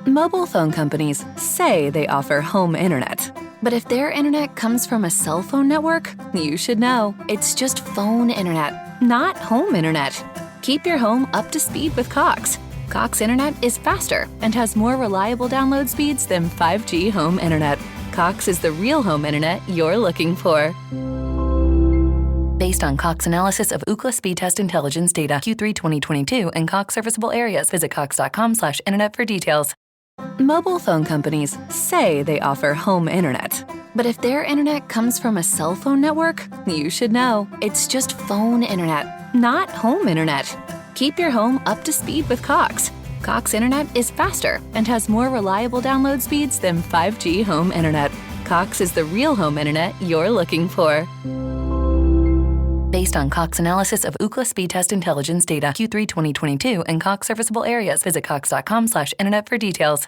Mobile phone companies say they offer home internet. But if their internet comes from a cell phone network, you should know. It's just phone internet, not home internet. Keep your home up to speed with Cox. Cox internet is faster and has more reliable download speeds than 5G home internet. Cox is the real home internet you're looking for. Based on Cox analysis of Ookla speed test intelligence data Q3 2022 and Cox serviceable areas, visit cox.com/internet for details. Mobile phone companies say they offer home internet. But if their internet comes from a cell phone network, you should know. It's just phone internet, not home internet. Keep your home up to speed with Cox. Cox internet is faster and has more reliable download speeds than 5G home internet. Cox is the real home internet you're looking for. Based on Cox analysis of Ookla speed test intelligence data Q3 2022 and Cox serviceable areas, visit cox.com/internet for details.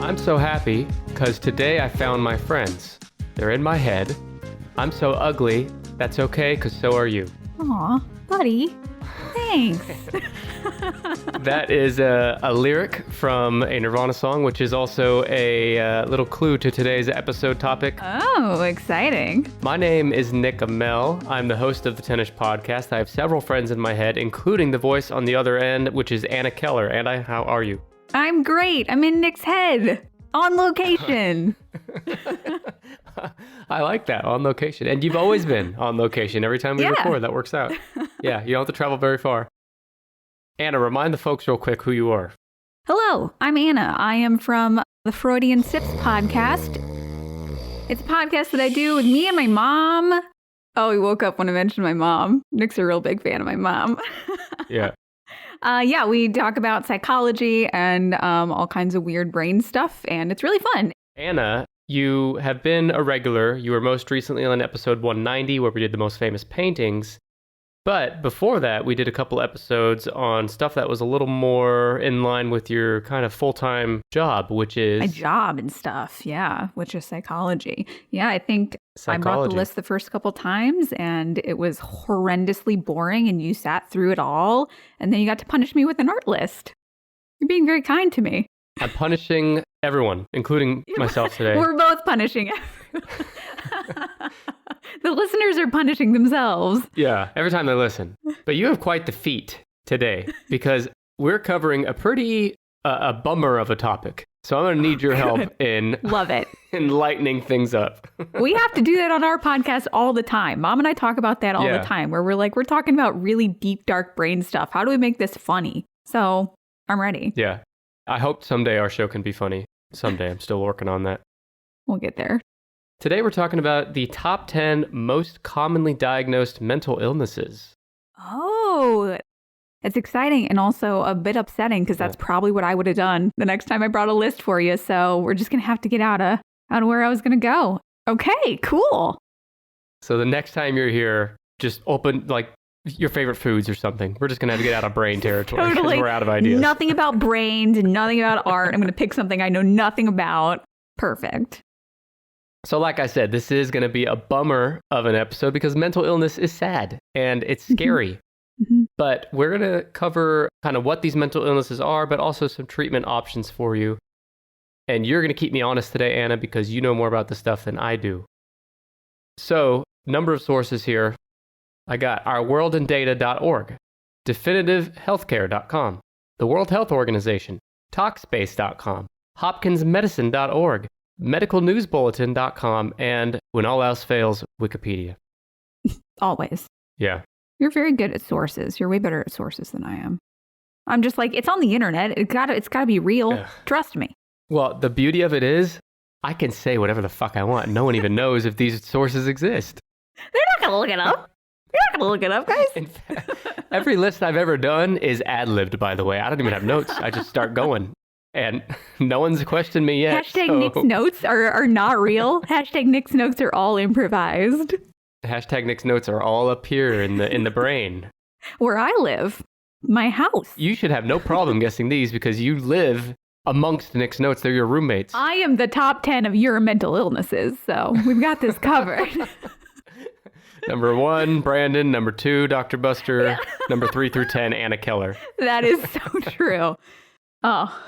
I'm so happy because today I found my friends. They're in my head. I'm so ugly. That's okay, because so are you. Aw, buddy. Thanks. That is a lyric from a Nirvana song, which is also a little clue to today's episode topic. Oh, exciting. My name is Nick Amell. I'm the host of the Tennis Podcast. I have several friends in my head, including the voice on the other end, which is Anna Keller. Anna, how are you? I'm great. I'm in Nick's head. On location. I like that, on location. And you've always been on location every time we record. That works out. Yeah, you don't have to travel very far. Anna, remind the folks real quick who you are. Hello, I'm Anna. I am from the Freudian Sips podcast. It's a podcast that I do with me and my mom. Oh, he woke up when I mentioned my mom. Nick's a real big fan of my mom. Yeah. We talk about psychology and all kinds of weird brain stuff, and it's really fun. Anna, you have been a regular. You were most recently on episode 190, where we did the most famous paintings. But before that, we did a couple episodes on stuff that was a little more in line with your kind of full-time job, which is... My job and stuff, yeah, which is psychology. Yeah, I think I brought the list the first couple times, and it was horrendously boring, and you sat through it all, and then you got to punish me with an art list. You're being very kind to me. I'm punishing everyone, including myself today. We're both punishing everyone. The listeners are punishing themselves. Yeah, every time they listen. But you have quite the feat today, because we're covering a pretty a bummer of a topic. So I'm going to need your help in Love it. in lightening things up. We have to do that on our podcast all the time. Mom and I talk about that all the time, where we're talking about really deep, dark brain stuff. How do we make this funny? So I'm ready. Yeah. I hope someday our show can be funny. Someday. I'm still working on that. We'll get there. Today we're talking about the top 10 most commonly diagnosed mental illnesses. Oh, it's exciting and also a bit upsetting, because that's probably what I would have done the next time I brought a list for you. So we're just going to have to get out of where I was going to go. Okay, cool. So the next time you're here, just open your favorite foods or something. We're just going to have to get out of brain territory. Totally. We're out of ideas. Nothing about brains and nothing about art. I'm going to pick something I know nothing about. Perfect. So like I said, this is going to be a bummer of an episode because mental illness is sad and it's scary. Mm-hmm. But we're going to cover kind of what these mental illnesses are, but also some treatment options for you. And you're going to keep me honest today, Anna, because you know more about this stuff than I do. So, number of sources here. I got ourworldinData.org, definitivehealthcare.com, the World Health Organization, Talkspace.com, hopkinsmedicine.org, medicalnewsbulletin.com, and when all else fails, Wikipedia. Always. Yeah. You're very good at sources. You're way better at sources than I am. I'm just it's on the internet. It's gotta be real. Ugh. Trust me. Well, the beauty of it is, I can say whatever the fuck I want. No one even knows if these sources exist. They're not gonna look it up. You're not gonna look it up, guys. In fact, every list I've ever done is ad-libbed, by the way. I don't even have notes. I just start going. And no one's questioned me yet. Hashtag Nick's notes are not real. Hashtag Nick's notes are all improvised. Hashtag Nick's notes are all up here in the brain. Where I live. My house. You should have no problem guessing these because you live amongst Nick's notes, they're your roommates. I am the top 10 of your mental illnesses, so we've got this covered. Number 1, Brandon. Number 2, Dr. Buster. Yeah. Number 3 through 10, Anna Keller. That is so true. Oh.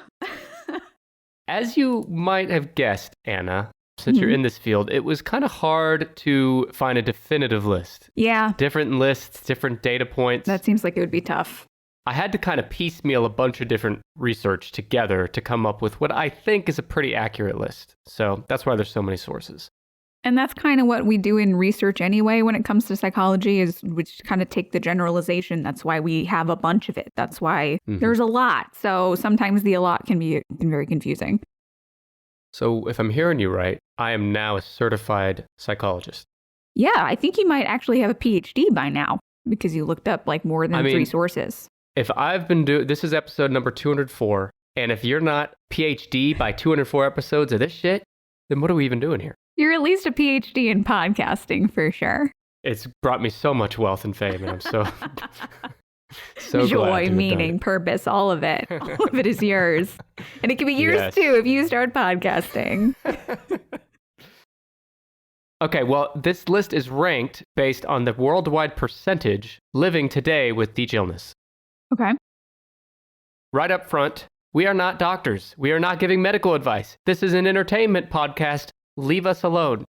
As you might have guessed, Anna, since you're in this field, it was kind of hard to find a definitive list. Yeah. Different lists, different data points. That seems like it would be tough. I had to kind of piecemeal a bunch of different research together to come up with what I think is a pretty accurate list. So that's why there's so many sources. And that's kind of what we do in research anyway when it comes to psychology, is we kind of take the generalization. That's why we have a bunch of it. That's why there's a lot. So sometimes the a lot can be very confusing. So if I'm hearing you right, I am now a certified psychologist. Yeah, I think you might actually have a PhD by now because you looked up like more than 3 sources. If I've been this is episode number 204, and if you're not PhD by 204 episodes of this shit, then what are we even doing here? You're at least a PhD in podcasting for sure. It's brought me so much wealth and fame, and I'm so so joy, meaning, purpose, all of it. All of it is yours. And it can be yours too if you start podcasting. Okay, well, this list is ranked based on the worldwide percentage living today with each illness. Okay. Right up front, we are not doctors. We are not giving medical advice. This is an entertainment podcast. Leave us alone.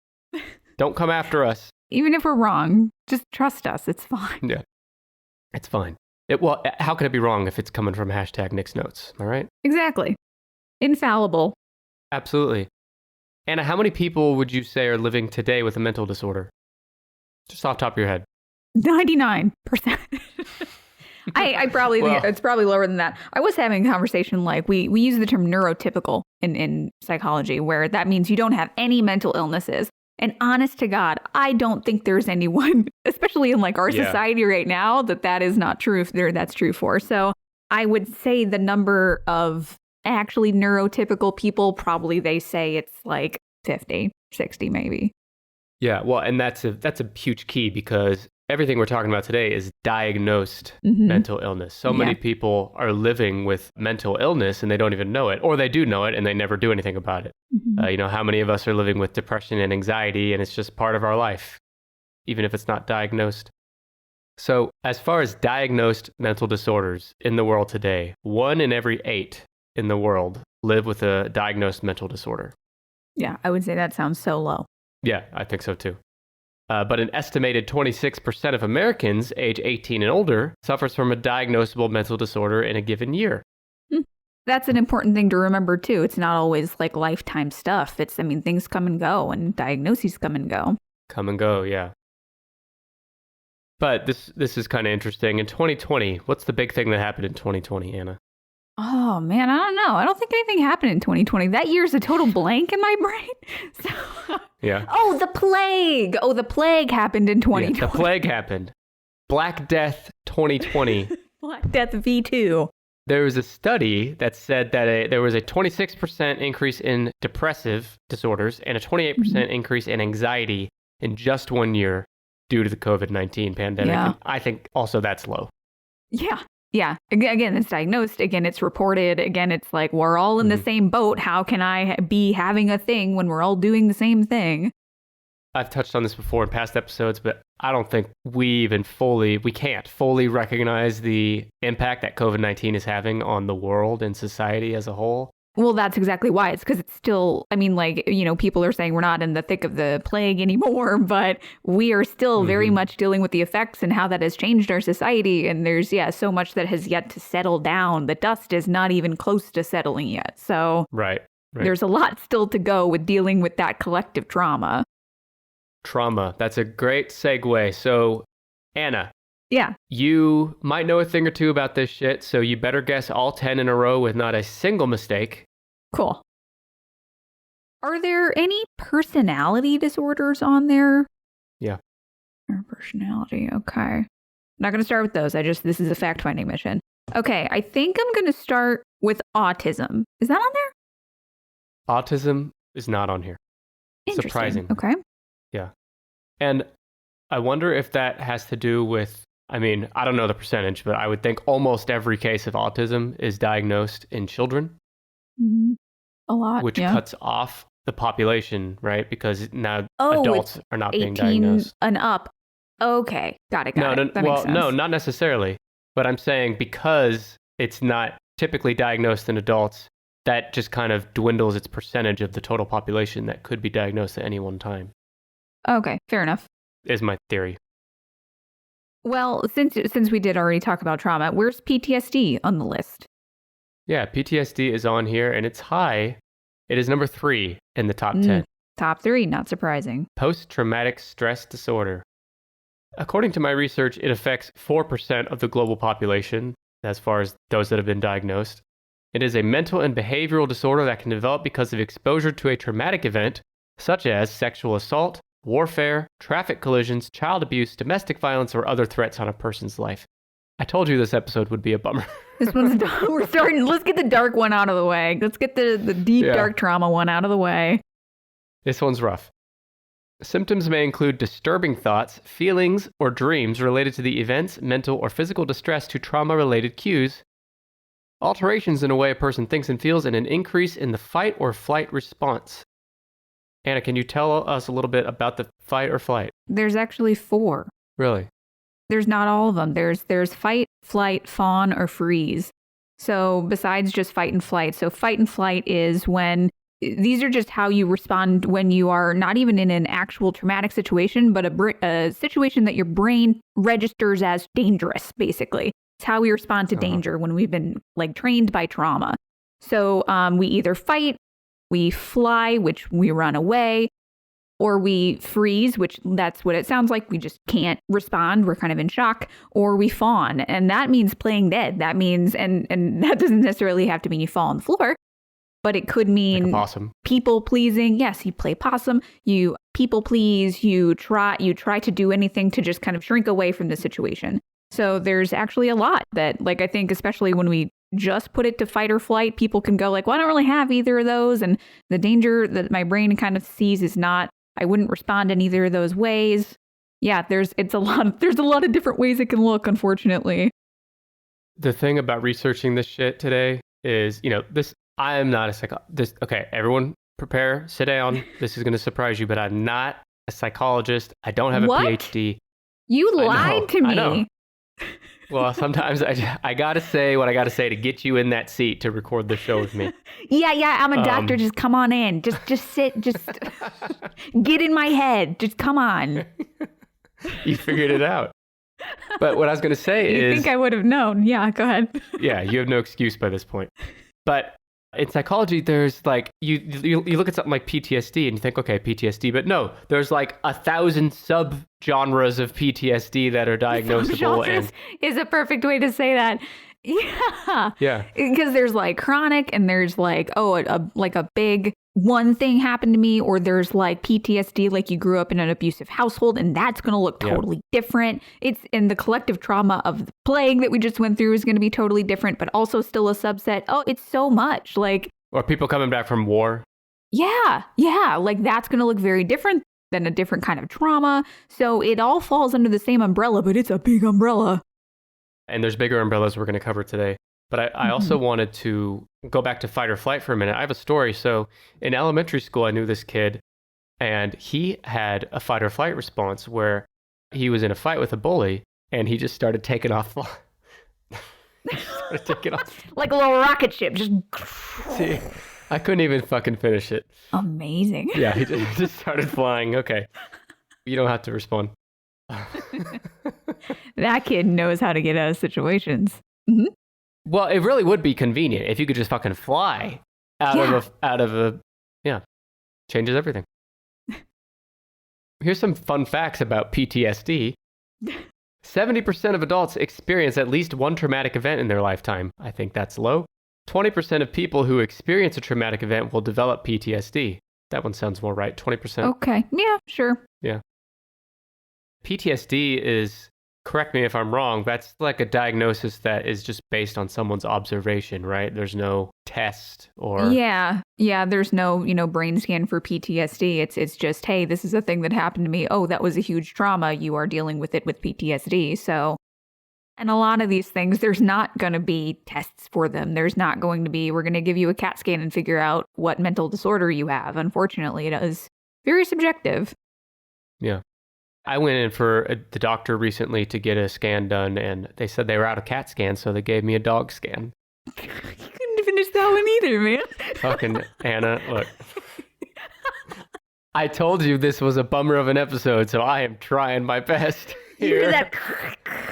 Don't come after us. Even if we're wrong, just trust us. It's fine. Yeah, it's fine. Well, how can it be wrong if it's coming from #Nick's Notes? All right? Exactly. Infallible. Absolutely. Anna, how many people would you say are living today with a mental disorder? Just off the top of your head. 99%. I probably think it's probably lower than that. I was having a conversation like we use the term neurotypical in psychology, where that means you don't have any mental illnesses. And honest to God, I don't think there's anyone, especially in like our society right now, that is not true. That's true for. So I would say the number of actually neurotypical people, probably they say it's like 50, 60 maybe. Yeah, well, and that's a huge key because everything we're talking about today is diagnosed mental illness. So many people are living with mental illness and they don't even know it, or they do know it and they never do anything about it. How many of us are living with depression and anxiety and it's just part of our life, even if it's not diagnosed? So as far as diagnosed mental disorders in the world today, 1 in every 8 in the world live with a diagnosed mental disorder. Yeah, I would say that sounds so low. Yeah, I think so too. But an estimated 26% of Americans age 18 and older suffers from a diagnosable mental disorder in a given year. That's an important thing to remember too. It's not always like lifetime stuff. Things come and go and diagnoses come and go. Come and go, yeah. But this is kind of interesting. In 2020, what's the big thing that happened in 2020, Anna? Oh, man, I don't know. I don't think anything happened in 2020. That year's a total blank in my brain. Yeah. Oh, the plague. Oh, the plague happened in 2020. Yeah, the plague happened. Black Death 2020. Black Death V2. There was a study that said that there was a 26% increase in depressive disorders and a 28% increase in anxiety in just 1 year due to the COVID-19 pandemic. Yeah. And I think also that's low. Yeah. Yeah. Again, it's diagnosed. Again, it's reported. Again, it's like we're all in the same boat. How can I be having a thing when we're all doing the same thing? I've touched on this before in past episodes, but I don't think we can't fully recognize the impact that COVID-19 is having on the world and society as a whole. Well, that's exactly why. It's because it's still, people are saying we're not in the thick of the plague anymore, but we are still very much dealing with the effects and how that has changed our society. And there's, so much that has yet to settle down. The dust is not even close to settling yet. So right. There's a lot still to go with dealing with that collective trauma. Trauma. That's a great segue. So, Anna. Yeah. You might know a thing or two about this shit, so you better guess all 10 in a row with not a single mistake. Cool. Are there any personality disorders on there? Yeah. Or personality, okay. Not going to start with those. This is a fact-finding mission. Okay, I think I'm going to start with autism. Is that on there? Autism is not on here. Surprising. Okay. Yeah. And I wonder if that has to do with, I don't know the percentage, but I would think almost every case of autism is diagnosed in children. Mm-hmm. A lot. Which cuts off the population, right? Because now adults are not being diagnosed. And up. Okay. Got it. That makes sense. No, not necessarily. But I'm saying because it's not typically diagnosed in adults, that just kind of dwindles its percentage of the total population that could be diagnosed at any one time. Okay, fair enough. Is my theory. Well, since we did already talk about trauma, where's PTSD on the list? Yeah, PTSD is on here, and it's high. It is number 3 in the top 10. Top 3, not surprising. Post-traumatic stress disorder. According to my research, it affects 4% of the global population, as far as those that have been diagnosed. It is a mental and behavioral disorder that can develop because of exposure to a traumatic event, such as sexual assault, warfare, traffic collisions, child abuse, domestic violence, or other threats on a person's life. I told you this episode would be a bummer. This one's we're starting. Let's get the dark one out of the way. Let's get the deep, dark trauma one out of the way. This one's rough. Symptoms may include disturbing thoughts, feelings, or dreams related to the events, mental, or physical distress to trauma-related cues, alterations in the way a person thinks and feels, and an increase in the fight or flight response. Anna, can you tell us a little bit about the fight or flight? There's actually 4. Really? There's not all of them. There's fight, flight, fawn, or freeze. So besides just fight and flight. So fight and flight is when these are just how you respond when you are not even in an actual traumatic situation, but a situation that your brain registers as dangerous, basically. It's how we respond to danger when we've been trained by trauma. So we either fight, we fly, which we run away, or we freeze, which that's what it sounds like. We just can't respond. We're kind of in shock, or we fawn. And that means playing dead. That means, and that doesn't necessarily have to mean you fall on the floor, but it could mean people pleasing. Yes, you play possum, you people please, you try to do anything to just kind of shrink away from the situation. So there's actually a lot that, I think, especially when we just put it to fight or flight, people can go well, I don't really have either of those. And the danger that my brain kind of sees is not, I wouldn't respond in either of those ways. Yeah, there's a lot of different ways it can look, unfortunately. The thing about researching this shit today is, I am not a psychologist. Okay, everyone prepare, sit down. This is going to surprise you, but I'm not a psychologist. I don't have a PhD. You lied to me. I know. Well, sometimes I got to say what I got to say to get you in that seat to record the show with me. Yeah, I'm a doctor. Just come on in. Just sit. Just get in my head. Just come on. You figured it out. But what I was going to say is... You think I would have known. Yeah, go ahead. Yeah, you have no excuse by this point. But in psychology, there's you look at something like PTSD and you think, okay, PTSD. But no, there's 1,000 sub-genres of PTSD that are diagnosable. And is a perfect way to say that. Yeah. Yeah. Because there's chronic and there's a big one thing happened to me, or there's PTSD, you grew up in an abusive household and that's going to look totally different. It's in the collective trauma of the plague that we just went through is going to be totally different, but also still a subset. Oh, it's so much or people coming back from war. Yeah. That's going to look very different than a different kind of trauma. So it all falls under the same umbrella, but it's a big umbrella. And there's bigger umbrellas we're going to cover today. But I also wanted to go back to fight or flight for a minute. I have a story. So in elementary school, I knew this kid, and he had a fight or flight response where he was in a fight with a bully, and he just started taking off. Like a little rocket ship. Just... See, I couldn't even fucking finish it. Amazing. Yeah, he just started flying. Okay. You don't have to respond. That kid knows how to get out of situations. Mm-hmm. Well, it really would be convenient if you could just fucking fly out of a changes everything. Here's some fun facts about PTSD. 70% of adults experience at least one traumatic event in their lifetime. I think that's low. 20% of people who experience a traumatic event will develop PTSD. That one sounds more right. 20%. Okay. Yeah, sure. Yeah. PTSD is, correct me if I'm wrong, that's a diagnosis that is just based on someone's observation, right? There's no test or... Yeah, there's no, brain scan for PTSD. It's just, hey, this is a thing that happened to me. Oh, that was a huge trauma. You are dealing with it with PTSD. So And a lot of these things, there's not going to be tests for them. There's not going to be, we're going to give you a CAT scan and figure out what mental disorder you have. Unfortunately, it is very subjective. Yeah. I went in for the doctor recently to get a scan done, and they said they were out of CAT scans, so they gave me a dog scan. You couldn't finish that one either, man. Fucking Anna, look. I told you this was a bummer of an episode, so I am trying my best. You hear that?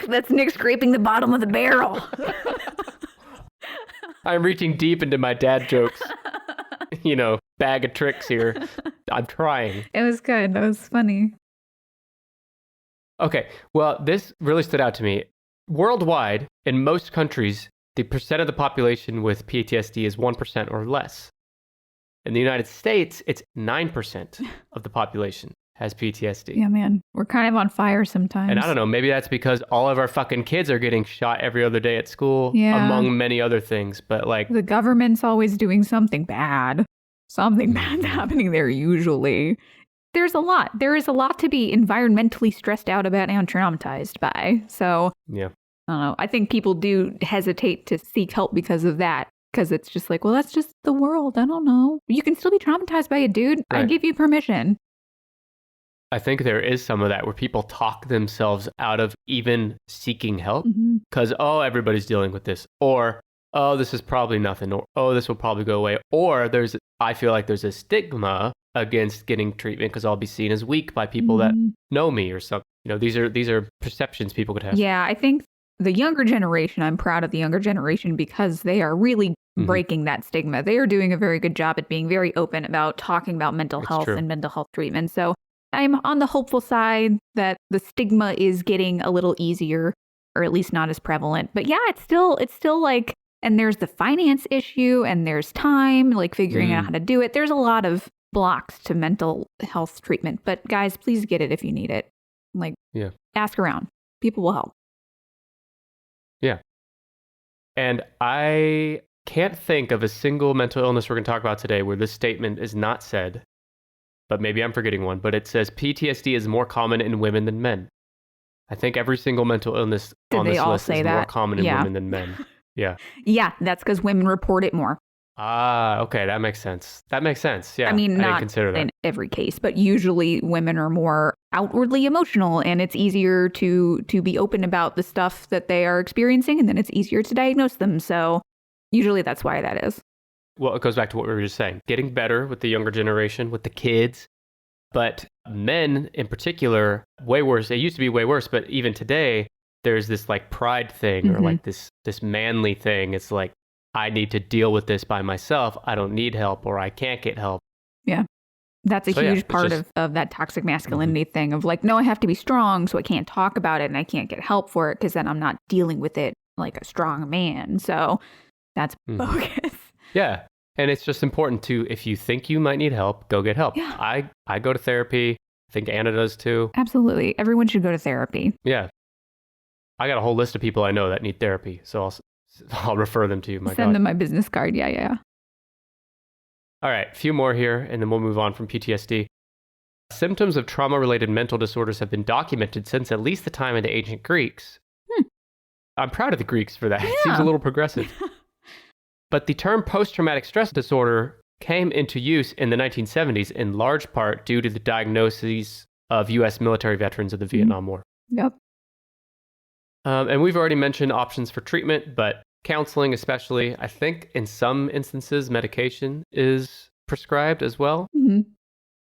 That's Nick scraping the bottom of the barrel. I'm reaching deep into my dad jokes. Bag of tricks here. I'm trying. It was good. That was funny. Okay, well, this really stood out to me. Worldwide, in most countries, the percent of the population with PTSD is 1% or less. In the United States, it's 9% of the population has PTSD. Yeah, man. We're kind of on fire sometimes. And I don't know, maybe that's because all of our fucking kids are getting shot every other day at school, among many other things. But the government's always doing something bad. Something bad's happening there usually. There's a lot. There is a lot to be environmentally stressed out about and traumatized by. So, yeah. I don't know. I think people do hesitate to seek help because of that. Because it's just well, that's just the world. I don't know. You can still be traumatized by it, dude. Right. I give you permission. I think there is some of that where people talk themselves out of even seeking help. Because, everybody's dealing with this. Or, this is probably nothing. Or, this will probably go away. Or I feel like there's a stigma against getting treatment because I'll be seen as weak by people that know me or something. These are perceptions people could have. Yeah, I think the younger generation, I'm proud of the younger generation because they are really breaking that stigma. They are doing a very good job at being very open about talking about mental health and mental health treatment. So I'm on the hopeful side that the stigma is getting a little easier, or at least not as prevalent. But yeah, it's still and there's the finance issue and there's time, figuring out how to do it. There's a lot of blocks to mental health treatment. But guys, please get it if you need it. Ask around. People will help. Yeah. And I can't think of a single mental illness we're going to talk about today where this statement is not said, but maybe I'm forgetting one, but it says PTSD is more common in women than men. I think every single mental illness on this list is more common in women than men. Yeah. Yeah, that's because women report it more. Ah, okay, that makes sense. Yeah, I mean, I didn't not consider that. In every case, but usually women are more outwardly emotional, and it's easier to be open about the stuff that they are experiencing, and then it's easier to diagnose them. So usually that's why that is. Well, it goes back to what we were just saying. Getting better with the younger generation, with the kids, but men in particular, way worse. It used to be way worse, but even today, there's this pride thing or this manly thing. It's I need to deal with this by myself. I don't need help or I can't get help. Yeah. That's a huge part of that toxic masculinity thing of no, I have to be strong, so I can't talk about it and I can't get help for it because then I'm not dealing with it like a strong man. So that's bogus. Yeah. And it's just important to, if you think you might need help, go get help. Yeah. I go to therapy. I think Anna does too. Absolutely. Everyone should go to therapy. Yeah. I got a whole list of people I know that need therapy. So I'll refer them to you. Send them my business card. Yeah. All right, a few more here, and then we'll move on from PTSD. Symptoms of trauma-related mental disorders have been documented since at least the time of the ancient Greeks. I'm proud of the Greeks for that. Yeah. It seems a little progressive. But the term post-traumatic stress disorder came into use in the 1970s in large part due to the diagnoses of U.S. military veterans of the Vietnam War. Yep. And we've already mentioned options for treatment, but counseling especially, I think in some instances, medication is prescribed as well. Mm-hmm.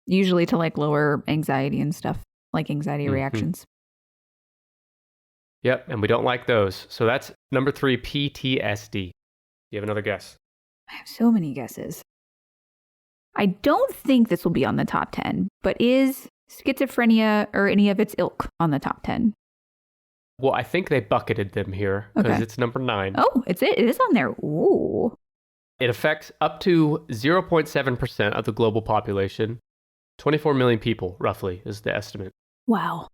Usually to lower anxiety and stuff, anxiety reactions. Yep, and we don't like those. So that's number 3, PTSD. Do you have another guess? I have so many guesses. I don't think this will be on the top 10, but is schizophrenia or any of its ilk on the top 10? Well, I think they bucketed them here because it's number 9. Oh, it is on there. Ooh. It affects up to 0.7% of the global population. 24 million people, roughly, is the estimate. Wow.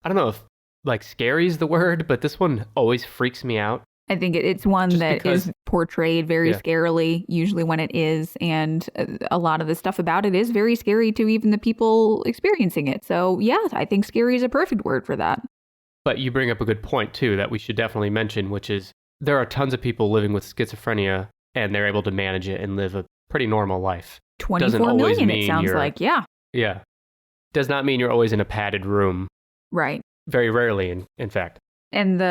I don't know if scary is the word, but this one always freaks me out. I think it's one that is portrayed very scarily, usually when it is. And a lot of the stuff about it is very scary to even the people experiencing it. So yeah, I think scary is a perfect word for that. But you bring up a good point, too, that we should definitely mention, which is there are tons of people living with schizophrenia and they're able to manage it and live a pretty normal life. 24 million, it sounds like. Yeah. Yeah. Does not mean you're always in a padded room. Right. Very rarely, in fact. And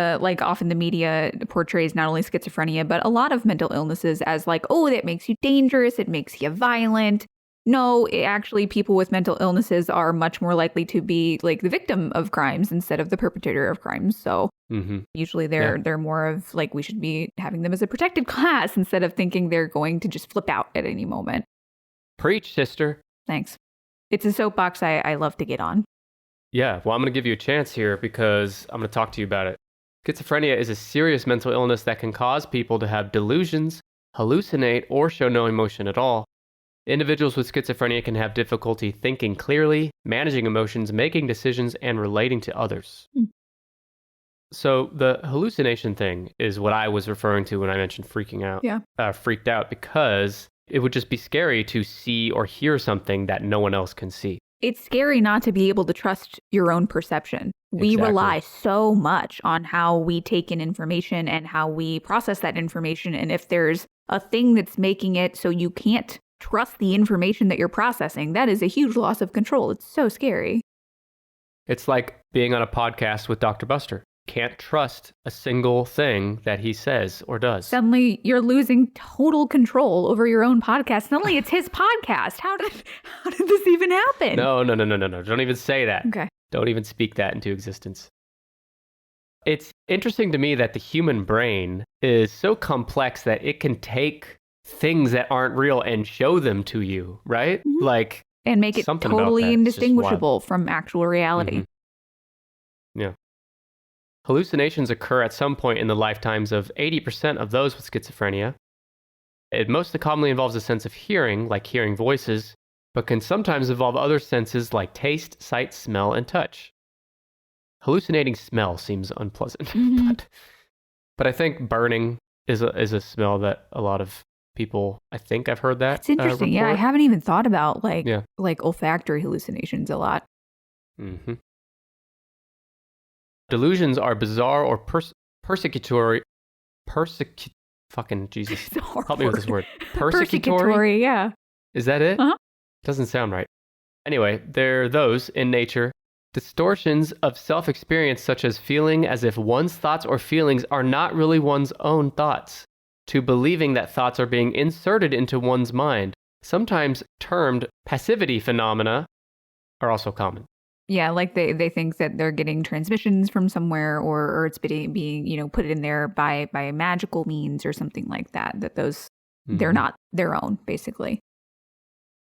often the media portrays not only schizophrenia, but a lot of mental illnesses as like, oh, that makes you dangerous. It makes you violent. No, actually, people with mental illnesses are much more likely to be like the victim of crimes instead of the perpetrator of crimes. So usually they're more of like, we should be having them as a protected class instead of thinking they're going to just flip out at any moment. Preach, sister. Thanks. It's a soapbox I love to get on. Yeah, well, I'm going to give you a chance here because I'm going to talk to you about it. Schizophrenia is a serious mental illness that can cause people to have delusions, hallucinate, or show no emotion at all. Individuals with schizophrenia can have difficulty thinking clearly, managing emotions, making decisions, and relating to others. So the hallucination thing is what I was referring to when I mentioned freaking out. Yeah. Freaked out because it would just be scary to see or hear something that no one else can see. It's scary not to be able to trust your own perception. We rely so much on how we take in information and how we process that information. And if there's a thing that's making it so you can't trust the information that you're processing, that is a huge loss of control. It's so scary. It's like being on a podcast with Dr. Buster. Can't trust a single thing that he says or does. Suddenly you're losing total control over your own podcast. Suddenly it's his podcast. How did this even happen? No. Don't even say that. Okay. Don't even speak that into existence. It's interesting to me that the human brain is so complex that it can take things that aren't real and show them to you, right? Mm-hmm. Like, and make it totally indistinguishable from actual reality. Yeah. Hallucinations occur at some point in the lifetimes of 80% of those with schizophrenia. It most commonly involves a sense of hearing, like hearing voices, but can sometimes involve other senses like taste, sight, smell, and touch. Hallucinating smell seems unpleasant, but I think burning is a smell that a lot of people, I think I've heard that. It's interesting. Yeah, I haven't even thought about like olfactory hallucinations a lot. Mm-hmm. Delusions are bizarre or persecutory. Fucking Jesus. Help me with this word. Persecutory, yeah. Is that it? Uh-huh. Doesn't sound right. Anyway, there are those in nature. Distortions of self-experience such as feeling as if one's thoughts or feelings are not really one's own thoughts, to believing that thoughts are being inserted into one's mind, sometimes termed passivity phenomena, are also common. Yeah, like they think that they're getting transmissions from somewhere or it's being put in there by magical means or something like that, that those they're not their own, basically.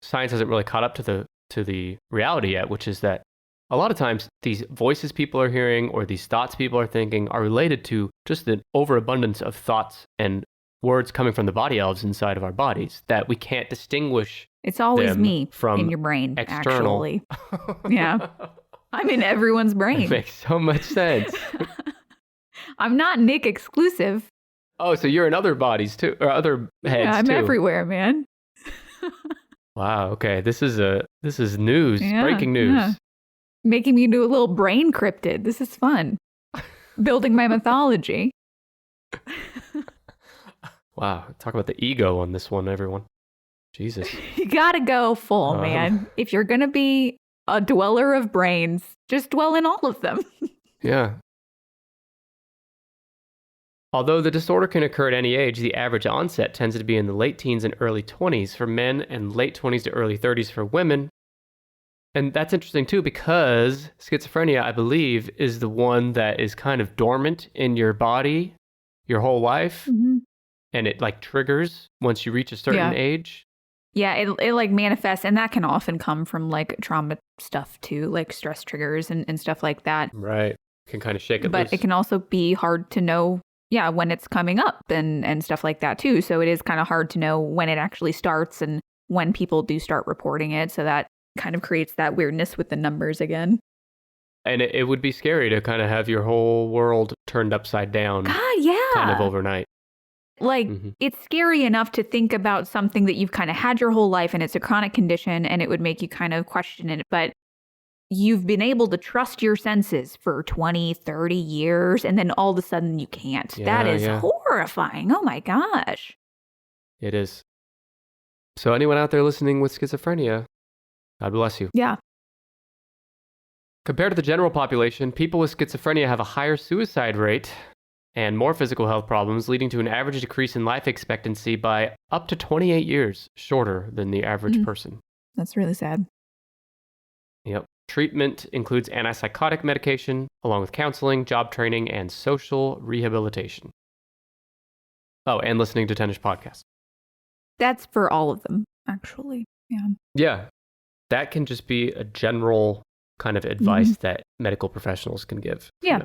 Science hasn't really caught up to the reality yet, which is that a lot of times these voices people are hearing or these thoughts people are thinking are related to just an overabundance of thoughts and words coming from the body elves inside of our bodies that we can't distinguish. It's always me from in your brain, external. Actually. Yeah. I'm in everyone's brain. It makes so much sense. I'm not Nick exclusive. Oh, so you're in other bodies too, or other heads I'm too. everywhere, man. Wow. Okay. This is news. Yeah, breaking news. Yeah. Making me do a little brain cryptid. This is fun. Building my mythology. Wow. Talk about the ego on this one, everyone. Jesus. You gotta go full, man. If you're gonna be a dweller of brains, just dwell in all of them. Yeah. Although the disorder can occur at any age, the average onset tends to be in the late teens and early 20s for men and late 20s to early 30s for women. And that's interesting too because schizophrenia, I believe, is the one that is kind of dormant in your body your whole life. Mm-hmm. And it like triggers once you reach a certain age. Yeah, it like manifests, and that can often come from like trauma stuff too, like stress triggers and stuff like that. Right. Can kind of shake it But loose. It can also be hard to know, when it's coming up and stuff like that too. So it is kind of hard to know when it actually starts and when people do start reporting it. So that kind of creates that weirdness with the numbers again. And it would be scary to kind of have your whole world turned upside down. God, yeah. Kind of overnight. Like, it's scary enough to think about something that you've kind of had your whole life and it's a chronic condition and it would make you kind of question it. But you've been able to trust your senses for 20, 30 years, and then all of a sudden you can't. That is horrifying. Oh my gosh. It is. So anyone out there listening with schizophrenia, God bless you. Yeah. Compared to the general population, people with schizophrenia have a higher suicide rate and more physical health problems, leading to an average decrease in life expectancy by up to 28 years shorter than the average person. That's really sad. Yep. Treatment includes antipsychotic medication, along with counseling, job training, and social rehabilitation. Oh, and listening to Tennis Podcast. That's for all of them, actually. Yeah. Yeah. That can just be a general kind of advice that medical professionals can give. Yeah.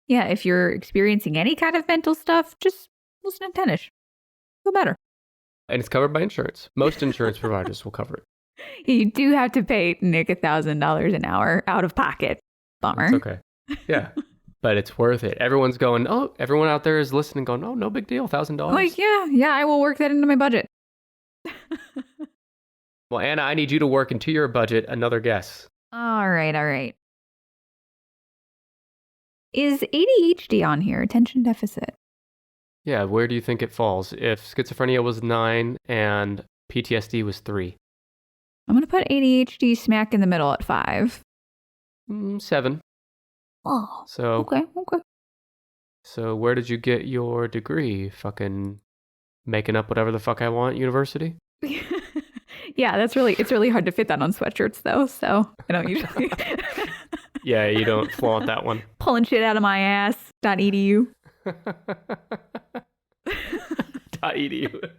Yeah. If you're experiencing any kind of mental stuff, just listen to Tennis. Feel better. And it's covered by insurance. Most insurance providers will cover it. You do have to pay Nick $1,000 an hour out of pocket. Bummer. It's okay. Yeah. But it's worth it. Everyone's going, oh, everyone out there is listening going, oh, no big deal, $1,000. Like, yeah, I will work that into my budget. Well, Anna, I need you to work into your budget another guess. All right. Is ADHD on here? Attention deficit. Yeah, where do you think it falls? If schizophrenia was 9 and PTSD was 3. I'm going to put ADHD smack in the middle at 5. 7. Oh, so okay. So where did you get your degree? Fucking making up whatever the fuck I want university? Yeah, it's really hard to fit that on sweatshirts though, so I don't usually. Yeah, you don't flaunt that one. Pulling shit out of my ass. .edu. .edu.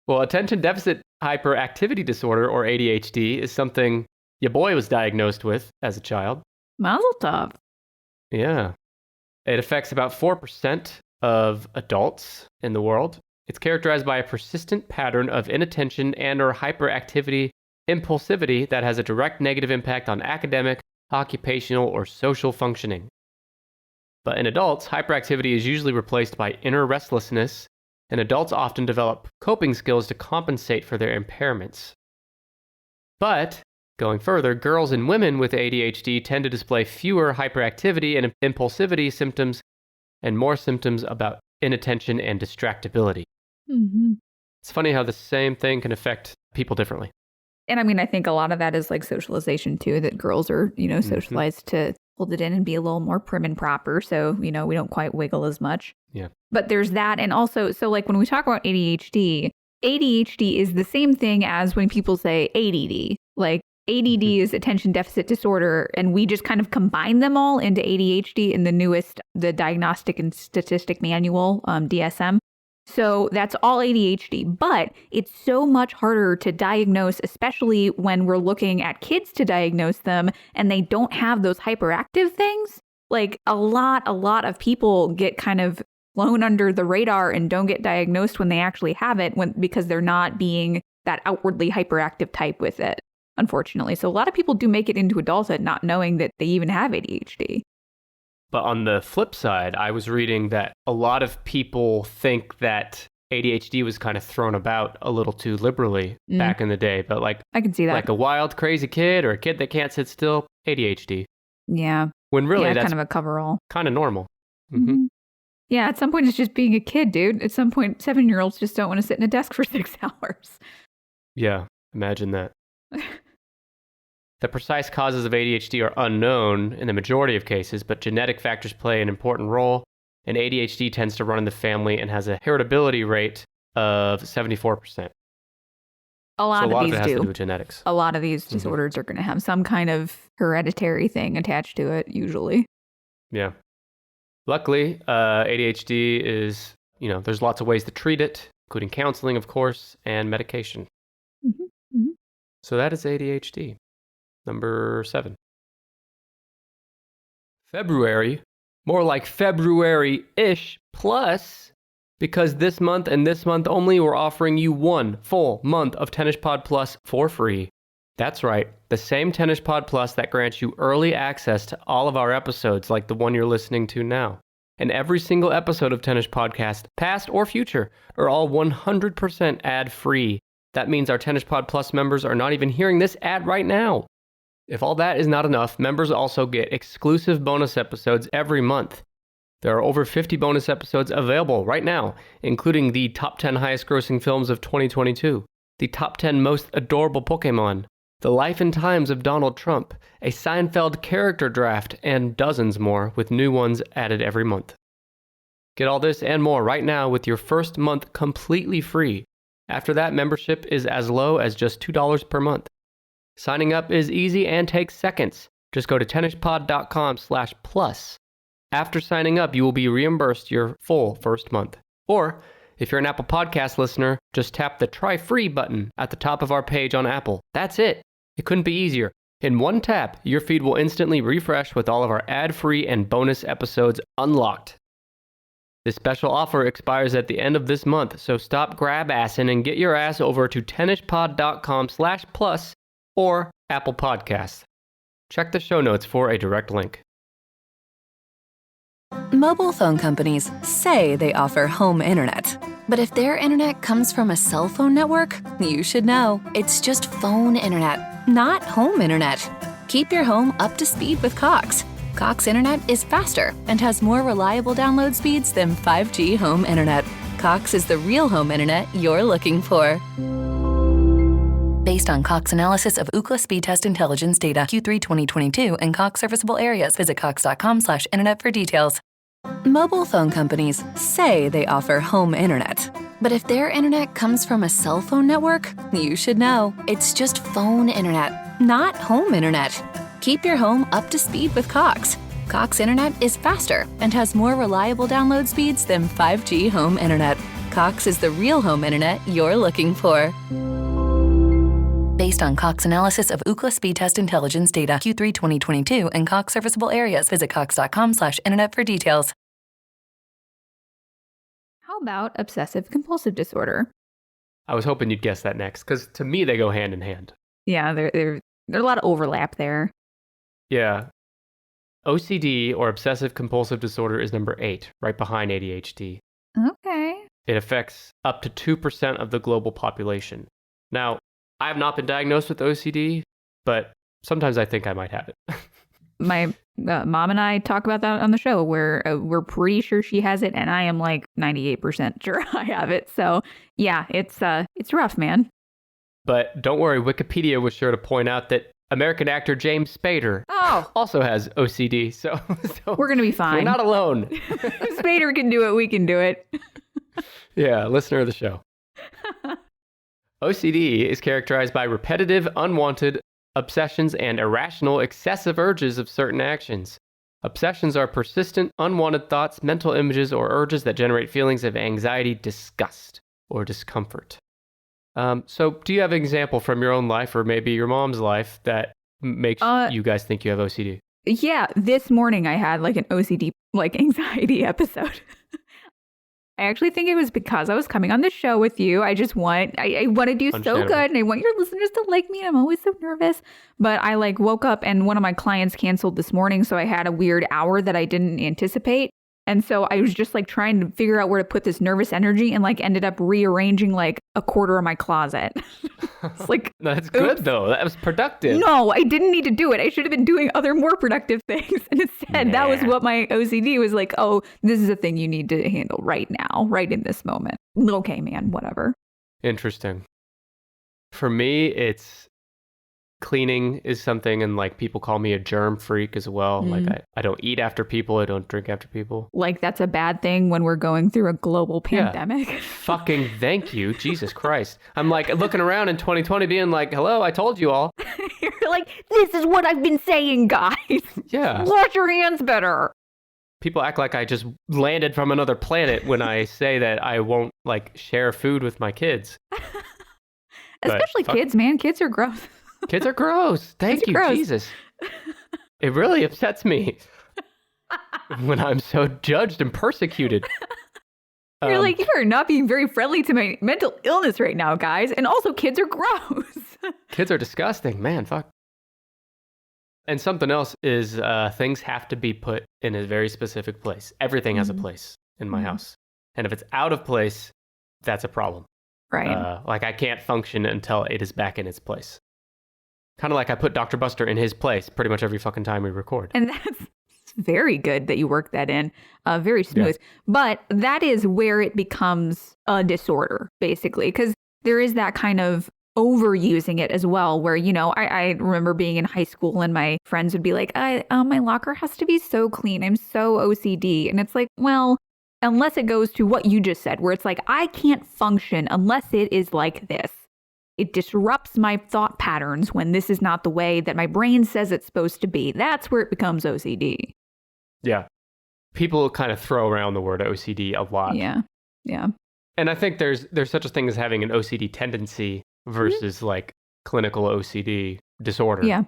Well, attention deficit hyperactivity disorder, or ADHD, is something your boy was diagnosed with as a child. Mazel tov. Yeah. It affects about 4% of adults in the world. It's characterized by a persistent pattern of inattention and or hyperactivity, impulsivity that has a direct negative impact on academic, occupational, or social functioning. But in adults, hyperactivity is usually replaced by inner restlessness, and adults often develop coping skills to compensate for their impairments. But, going further, girls and women with ADHD tend to display fewer hyperactivity and impulsivity symptoms and more symptoms about inattention and distractibility. Mm-hmm. It's funny how the same thing can affect people differently. And I mean, I think a lot of that is like socialization too, that girls are, socialized to hold it in and be a little more prim and proper. So, we don't quite wiggle as much. Yeah. But there's that. And also, so like when we talk about ADHD is the same thing as when people say ADD. Like ADD is attention deficit disorder. And we just kind of combine them all into ADHD in the Diagnostic and Statistic Manual, DSM. So that's all ADHD, but it's so much harder to diagnose, especially when we're looking at kids to diagnose them and they don't have those hyperactive things. Like a lot of people get kind of flown under the radar and don't get diagnosed when they actually have it because they're not being that outwardly hyperactive type with it, unfortunately. So a lot of people do make it into adulthood not knowing that they even have ADHD. But on the flip side, I was reading that a lot of people think that ADHD was kind of thrown about a little too liberally back in the day. But like, I can see that. Like a wild, crazy kid or a kid that can't sit still, ADHD. Yeah. When really that's kind of a coverall. Kind of normal. Mm-hmm. Yeah, at some point it's just being a kid, dude. At some point, 7-year-olds just don't want to sit in a desk for 6 hours. Yeah, imagine that. The precise causes of ADHD are unknown in the majority of cases, but genetic factors play an important role, and ADHD tends to run in the family and has a heritability rate of 74%. A lot of these has to do with genetics. A lot of these disorders are going to have some kind of hereditary thing attached to it, usually. Yeah. Luckily, ADHD is, there's lots of ways to treat it, including counseling, of course, and medication. Mm-hmm. Mm-hmm. So that is ADHD. Number 7. February, more like February-ish plus, because this month and this month only, we're offering you 1 full month of Tennis Pod Plus for free. That's right, the same Tennis Pod Plus that grants you early access to all of our episodes like the one you're listening to now. And every single episode of Tennis Podcast, past or future, are all 100% ad-free That means our Tennis Pod Plus members are not even hearing this ad right now. If all that is not enough, members also get exclusive bonus episodes every month. There are over 50 bonus episodes available right now, including the top 10 highest grossing films of 2022, the top 10 most adorable Pokemon, the life and times of Donald Trump, a Seinfeld character draft, and dozens more, with new ones added every month. Get all this and more right now with your first month completely free. After that, membership is as low as just $2 per month. Signing up is easy and takes seconds. Just go to tennispod.com/plus. After signing up, you will be reimbursed your full first month. Or, if you're an Apple Podcast listener, just tap the Try Free button at the top of our page on Apple. That's it. It couldn't be easier. In one tap, your feed will instantly refresh with all of our ad-free and bonus episodes unlocked. This special offer expires at the end of this month, so stop grab-assing and get your ass over to tennispod.com/plus or Apple Podcasts. Check the show notes for a direct link. Mobile phone companies say they offer home internet. But if their internet comes from a cell phone network, you should know. It's just phone internet, not home internet. Keep your home up to speed with Cox. Cox Internet is faster and has more reliable download speeds than 5G home internet. Cox is the real home internet you're looking for. Based on Cox analysis of Ookla speed test intelligence data Q3 2022 and Cox serviceable areas, visit cox.com/internet for details. Mobile phone companies say they offer home internet. But if their internet comes from a cell phone network, you should know. It's just phone internet, not home internet. Keep your home up to speed with Cox. Cox Internet is faster and has more reliable download speeds than 5G home internet. Cox is the real home internet you're looking for. Based on Cox analysis of Ookla speed test intelligence data Q3 2022 and Cox serviceable areas, visit cox.com/internet for details. How about obsessive compulsive disorder? I was hoping you'd guess that next, because to me they go hand in hand. Yeah, there's a lot of overlap there. Yeah. OCD, or obsessive compulsive disorder, is number 8, right behind ADHD. Okay. It affects up to 2% of the global population. Now, I have not been diagnosed with OCD, but sometimes I think I might have it. My mom and I talk about that on the show, where we're pretty sure she has it, and I am like 98% sure I have it. So yeah, it's rough, man. But don't worry, Wikipedia was sure to point out that American actor James Spader also has OCD. So we're going to be fine. We're not alone. Spader can do it. We can do it. Yeah, listener of the show. OCD is characterized by repetitive, unwanted obsessions and irrational, excessive urges of certain actions. Obsessions are persistent, unwanted thoughts, mental images, or urges that generate feelings of anxiety, disgust, or discomfort. So do you have an example from your own life or maybe your mom's life that makes you guys think you have OCD? Yeah, this morning I had like an OCD, like anxiety episode. I actually think it was because I was coming on the show with you. I want to do so good, and I want your listeners to like me. I'm always so nervous. But I like woke up and one of my clients canceled this morning, so I had a weird hour that I didn't anticipate. And so I was just like trying to figure out where to put this nervous energy, and like ended up rearranging like a quarter of my closet. It's like, that's good though. That was productive. No, I didn't need to do it. I should have been doing other more productive things. And instead, that was what my OCD was like. Oh, this is a thing you need to handle right now, right in this moment. Okay, man, whatever. Interesting. For me, it's cleaning is something, and like people call me a germ freak as well. Like I don't eat after people. I don't drink after people. Like that's a bad thing when we're going through a global pandemic. Yeah. Fucking thank you. Jesus Christ. I'm like looking around in 2020 being like, hello, I told you all. You're like, this is what I've been saying, guys. Yeah. Wash your hands better. People act like I just landed from another planet when I say that I won't like share food with my kids. Especially kids, man. Kids are gross. Kids are gross. Thank you, gross. Jesus. It really upsets me when I'm so judged and persecuted. You're like, you are not being very friendly to my mental illness right now, guys. And also, kids are gross. Kids are disgusting. Man, fuck. And something else is things have to be put in a very specific place. Everything has a place in my house. And if it's out of place, that's a problem. Right. Like I can't function until it is back in its place. Kind of like I put Dr. Buster in his place pretty much every fucking time we record. And that's very good that you work that in. Very smooth. Yeah. But that is where it becomes a disorder, basically, because there is that kind of overusing it as well, where, you know, I remember being in high school and my friends would be like, my locker has to be so clean. I'm so OCD. And it's like, well, unless it goes to what you just said, where it's like, I can't function unless it is like this. It disrupts my thought patterns when this is not the way that my brain says it's supposed to be. That's where it becomes OCD. Yeah. People kind of throw around the word OCD a lot. Yeah. Yeah. And I think there's such a thing as having an OCD tendency versus like clinical OCD disorder. Yeah.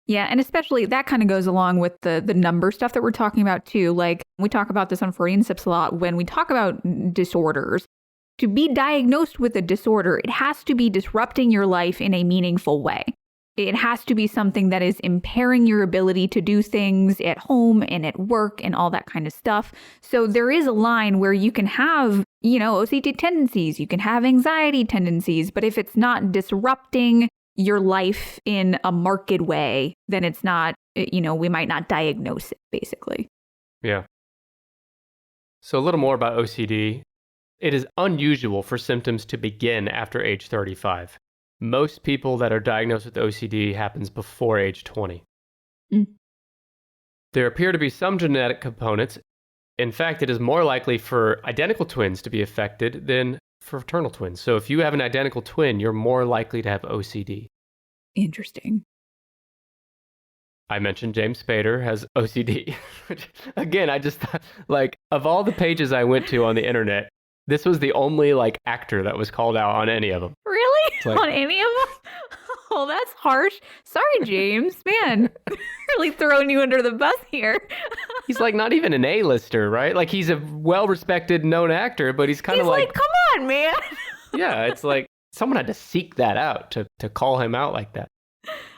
Yeah. And especially that kind of goes along with the number stuff that we're talking about too. Like we talk about this on Freudian Sips a lot when we talk about disorders. To be diagnosed with a disorder, it has to be disrupting your life in a meaningful way. It has to be something that is impairing your ability to do things at home and at work and all that kind of stuff. So there is a line where you can have, you know, OCD tendencies, you can have anxiety tendencies, but if it's not disrupting your life in a marked way, then it's not, you know, we might not diagnose it, basically. Yeah. So a little more about OCD. It is unusual for symptoms to begin after age 35. Most people that are diagnosed with OCD happens before age 20. There appear to be some genetic components. In fact, it is more likely for identical twins to be affected than for fraternal twins. So if you have an identical twin, you're more likely to have OCD. Interesting. I mentioned James Spader has OCD. Again, I just thought, like, of all the pages I went to on the internet, this was the only, like, actor that was called out on any of them. Really? Like, on any of them? Oh, that's harsh. Sorry, James. Man, really throwing you under the bus here. He's, like, not even an A-lister, right? Like, he's a well-respected, known actor, but he's kind of like... come on, man. Yeah, it's like, someone had to seek that out to call him out like that.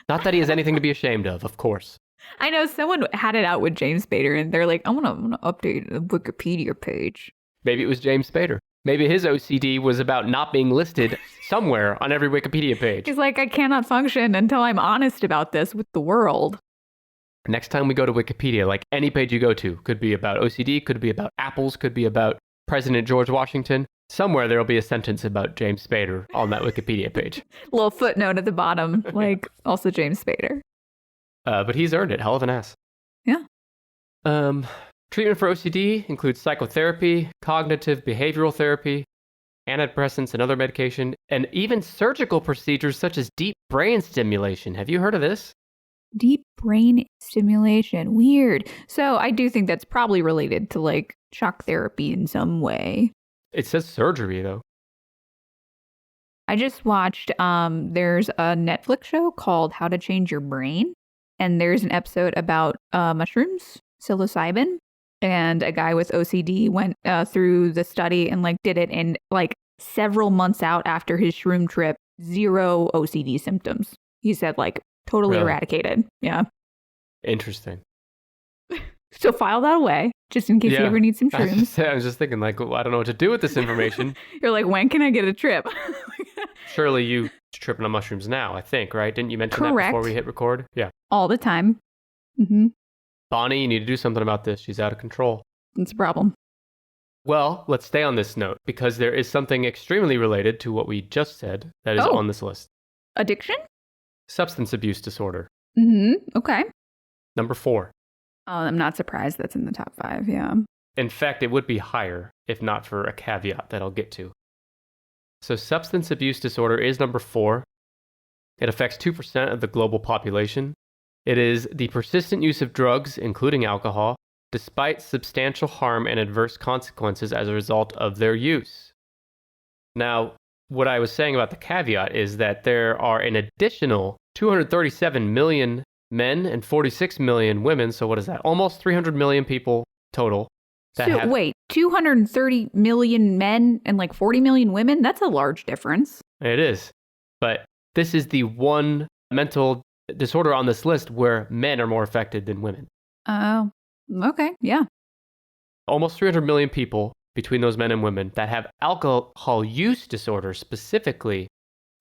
Not that he has anything to be ashamed of course. I know someone had it out with James Spader, and they're like, I'm gonna update the Wikipedia page. Maybe it was James Spader. Maybe his OCD was about not being listed somewhere on every Wikipedia page. He's like, I cannot function until I'm honest about this with the world. Next time we go to Wikipedia, like any page you go to, could be about OCD, could be about apples, could be about President George Washington. Somewhere there'll be a sentence about James Spader on that Wikipedia page. Little footnote at the bottom, like also James Spader. But he's earned it. Hell of an ass. Yeah. Treatment for OCD includes psychotherapy, cognitive behavioral therapy, antidepressants and other medication, and even surgical procedures such as deep brain stimulation. Have you heard of this? Deep brain stimulation. Weird. So I do think that's probably related to like shock therapy in some way. It says surgery, though. I just watched, there's a Netflix show called How to Change Your Brain. And there's an episode about mushrooms, psilocybin. And a guy with OCD went through the study and like did it. And like several months out after his shroom trip, 0 OCD symptoms. He said like totally eradicated. Yeah. Interesting. So file that away, just in case you ever need some shrooms. I was just thinking, like, well, I don't know what to do with this information. You're like, when can I get a trip? Surely you tripping on mushrooms now, I think, right? Didn't you mention Correct. that before we hit record? Yeah. All the time. Mm-hmm. Bonnie, you need to do something about this. She's out of control. It's a problem. Well, let's stay on this note, because there is something extremely related to what we just said that is on this list. Addiction? Substance abuse disorder. Mm-hmm. Okay. Number 4. Oh, I'm not surprised that's in the top 5, yeah. In fact, it would be higher if not for a caveat that I'll get to. So substance abuse disorder is number 4. It affects 2% of the global population. It is the persistent use of drugs, including alcohol, despite substantial harm and adverse consequences as a result of their use. Now, what I was saying about the caveat is that there are an additional 237 million men and 46 million women. So what is that? Almost 300 million people total. Wait, 230 million men and like 40 million women? That's a large difference. It is. But this is the one mental disorder on this list where men are more affected than women. Oh, okay. Yeah. Almost 300 million people between those men and women that have alcohol use disorder specifically,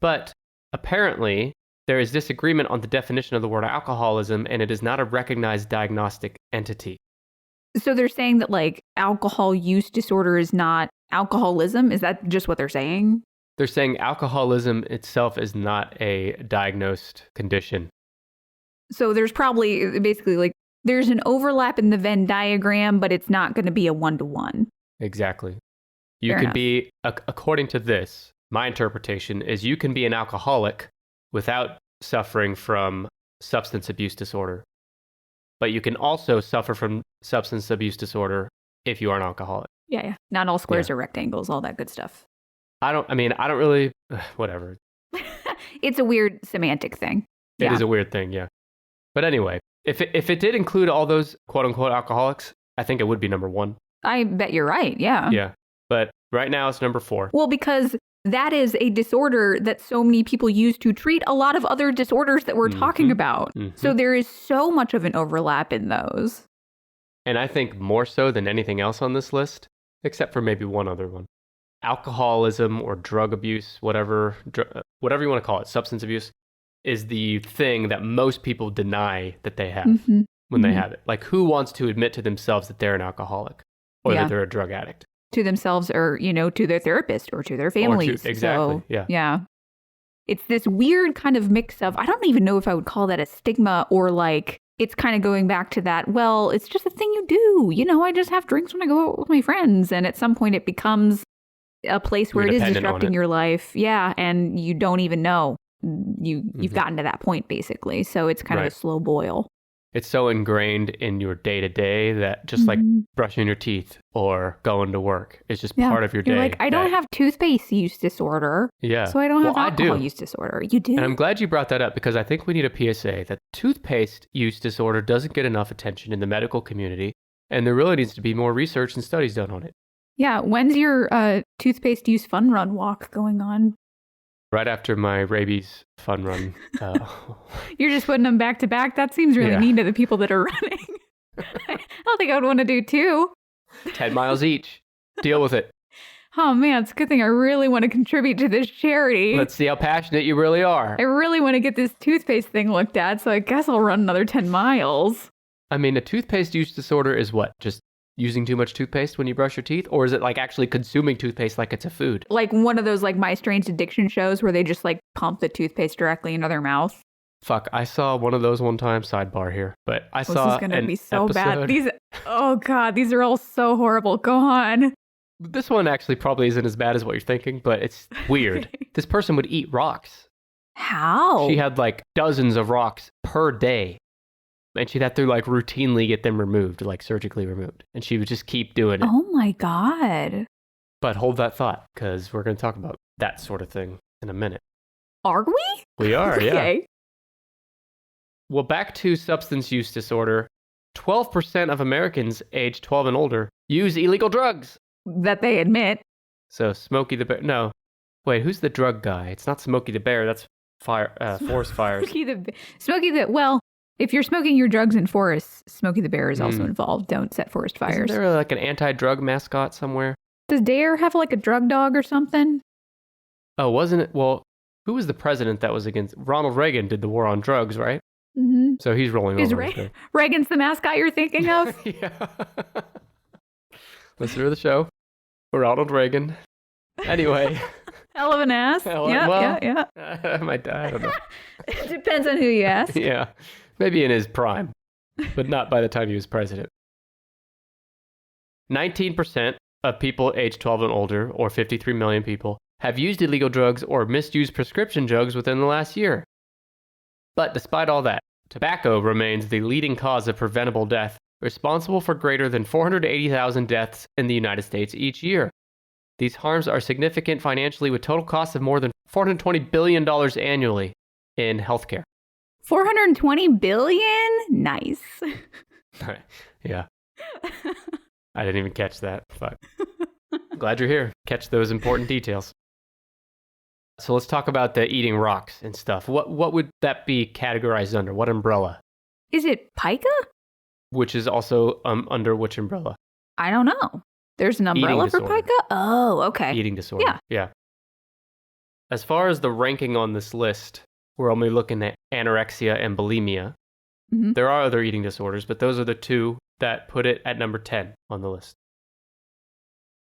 but apparently there is disagreement on the definition of the word alcoholism, and it is not a recognized diagnostic entity. So they're saying that like alcohol use disorder is not alcoholism? Is that just what they're saying? They're saying alcoholism itself is not a diagnosed condition. So there's probably basically like there's an overlap in the Venn diagram, but it's not going to be a one-to-one. Exactly. You Fair can enough. be, according to this, my interpretation is you can be an alcoholic without suffering from substance abuse disorder. But you can also suffer from substance abuse disorder if you are an alcoholic. Yeah. Not all squares are rectangles, all that good stuff. I don't really, whatever. It's a weird semantic thing. It is a weird thing, yeah. But anyway, if it did include all those quote-unquote alcoholics, I think it would be number 1. I bet you're right, yeah. Yeah, but right now it's number 4. Well, because that is a disorder that so many people use to treat a lot of other disorders that we're talking about. So there is so much of an overlap in those. And I think more so than anything else on this list, except for maybe one other one. Alcoholism or drug abuse, whatever you want to call it, substance abuse, is the thing that most people deny that they have when they have it. Like, who wants to admit to themselves that they're an alcoholic or that they're a drug addict? To themselves or, to their therapist or to their families. Exactly, so, yeah. It's this weird kind of mix of, I don't even know if I would call that a stigma or like, it's kind of going back to that, well, it's just a thing you do. I just have drinks when I go out with my friends. And at some point it becomes a place where it is disrupting your life. Yeah. And you don't even know. You've gotten to that point, basically. So it's kind of a slow boil. It's so ingrained in your day-to-day that just like brushing your teeth or going to work is just part of your day. You're like, I don't have toothpaste use disorder. Yeah. So I don't have alcohol use disorder. You do. And I'm glad you brought that up because I think we need a PSA that toothpaste use disorder doesn't get enough attention in the medical community. And there really needs to be more research and studies done on it. Yeah. When's your toothpaste use fun run walk going on? Right after my rabies fun run. You're just putting them back to back? That seems really mean to the people that are running. I don't think I would want to do 2. 10 miles each. Deal with it. Oh, man, it's a good thing I really want to contribute to this charity. Let's see how passionate you really are. I really want to get this toothpaste thing looked at, so I guess I'll run another 10 miles. I mean, a toothpaste use disorder is what? Just using too much toothpaste when you brush your teeth? Or is it like actually consuming toothpaste like it's a food? Like one of those like My Strange Addiction shows where they just like pump the toothpaste directly into their mouth? Fuck, I saw one of those one time, sidebar here. But I saw This is going to be so episode. bad. Oh God, these are all so horrible. Go on. This one actually probably isn't as bad as what you're thinking, but it's weird. This person would eat rocks. How? She had like dozens of rocks per day. And she'd have to like routinely get them removed, like surgically removed. And she would just keep doing it. Oh my God. But hold that thought, because we're going to talk about that sort of thing in a minute. Are we? We are, yeah. Okay. Well, back to substance use disorder. 12% of Americans aged 12 and older use illegal drugs. That they admit. So Smokey the Bear. No. Wait, who's the drug guy? It's not Smokey the Bear. That's forest fires. Well, if you're smoking your drugs in forests, Smokey the Bear is also involved. Don't set forest fires. Isn't there like an anti-drug mascot somewhere? Does Dare have like a drug dog or something? Oh, wasn't it? Well, who was the president that was against? Ronald Reagan did the war on drugs, right? Mm-hmm. So he's rolling over. Reagan's the mascot you're thinking of? Yeah. Listen to the show. Ronald Reagan. Anyway. Hell of an ass. Yeah. I don't know. It depends on who you ask. Yeah. Maybe in his prime, but not by the time he was president. 19% of people aged 12 and older, or 53 million people, have used illegal drugs or misused prescription drugs within the last year. But despite all that, tobacco remains the leading cause of preventable death, responsible for greater than 480,000 deaths in the United States each year. These harms are significant financially, with total costs of more than $420 billion annually in healthcare. 420 billion? Nice. Yeah. I didn't even catch that. Fuck. Glad you're here. Catch those important details. So let's talk about the eating rocks and stuff. What would that be categorized under? What umbrella? Is it pica? Which is also under which umbrella? I don't know. There's an umbrella for pica? Oh, okay. Eating disorder. Yeah. As far as the ranking on this list, we're only looking at anorexia and bulimia. Mm-hmm. There are other eating disorders, but those are the two that put it at number 10 on the list.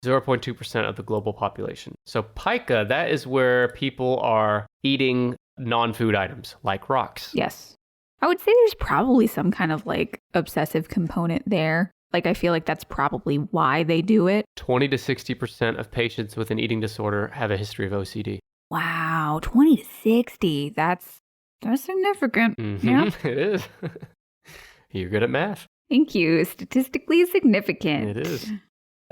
0.2% of the global population. So pica, that is where people are eating non-food items like rocks. Yes. I would say there's probably some kind of like obsessive component there. Like, I feel like that's probably why they do it. 20 to 60% of patients with an eating disorder have a history of OCD. Wow, 20 to 60. That's significant. Mm-hmm. Yeah. It is. You're good at math. Thank you. Statistically significant. It is.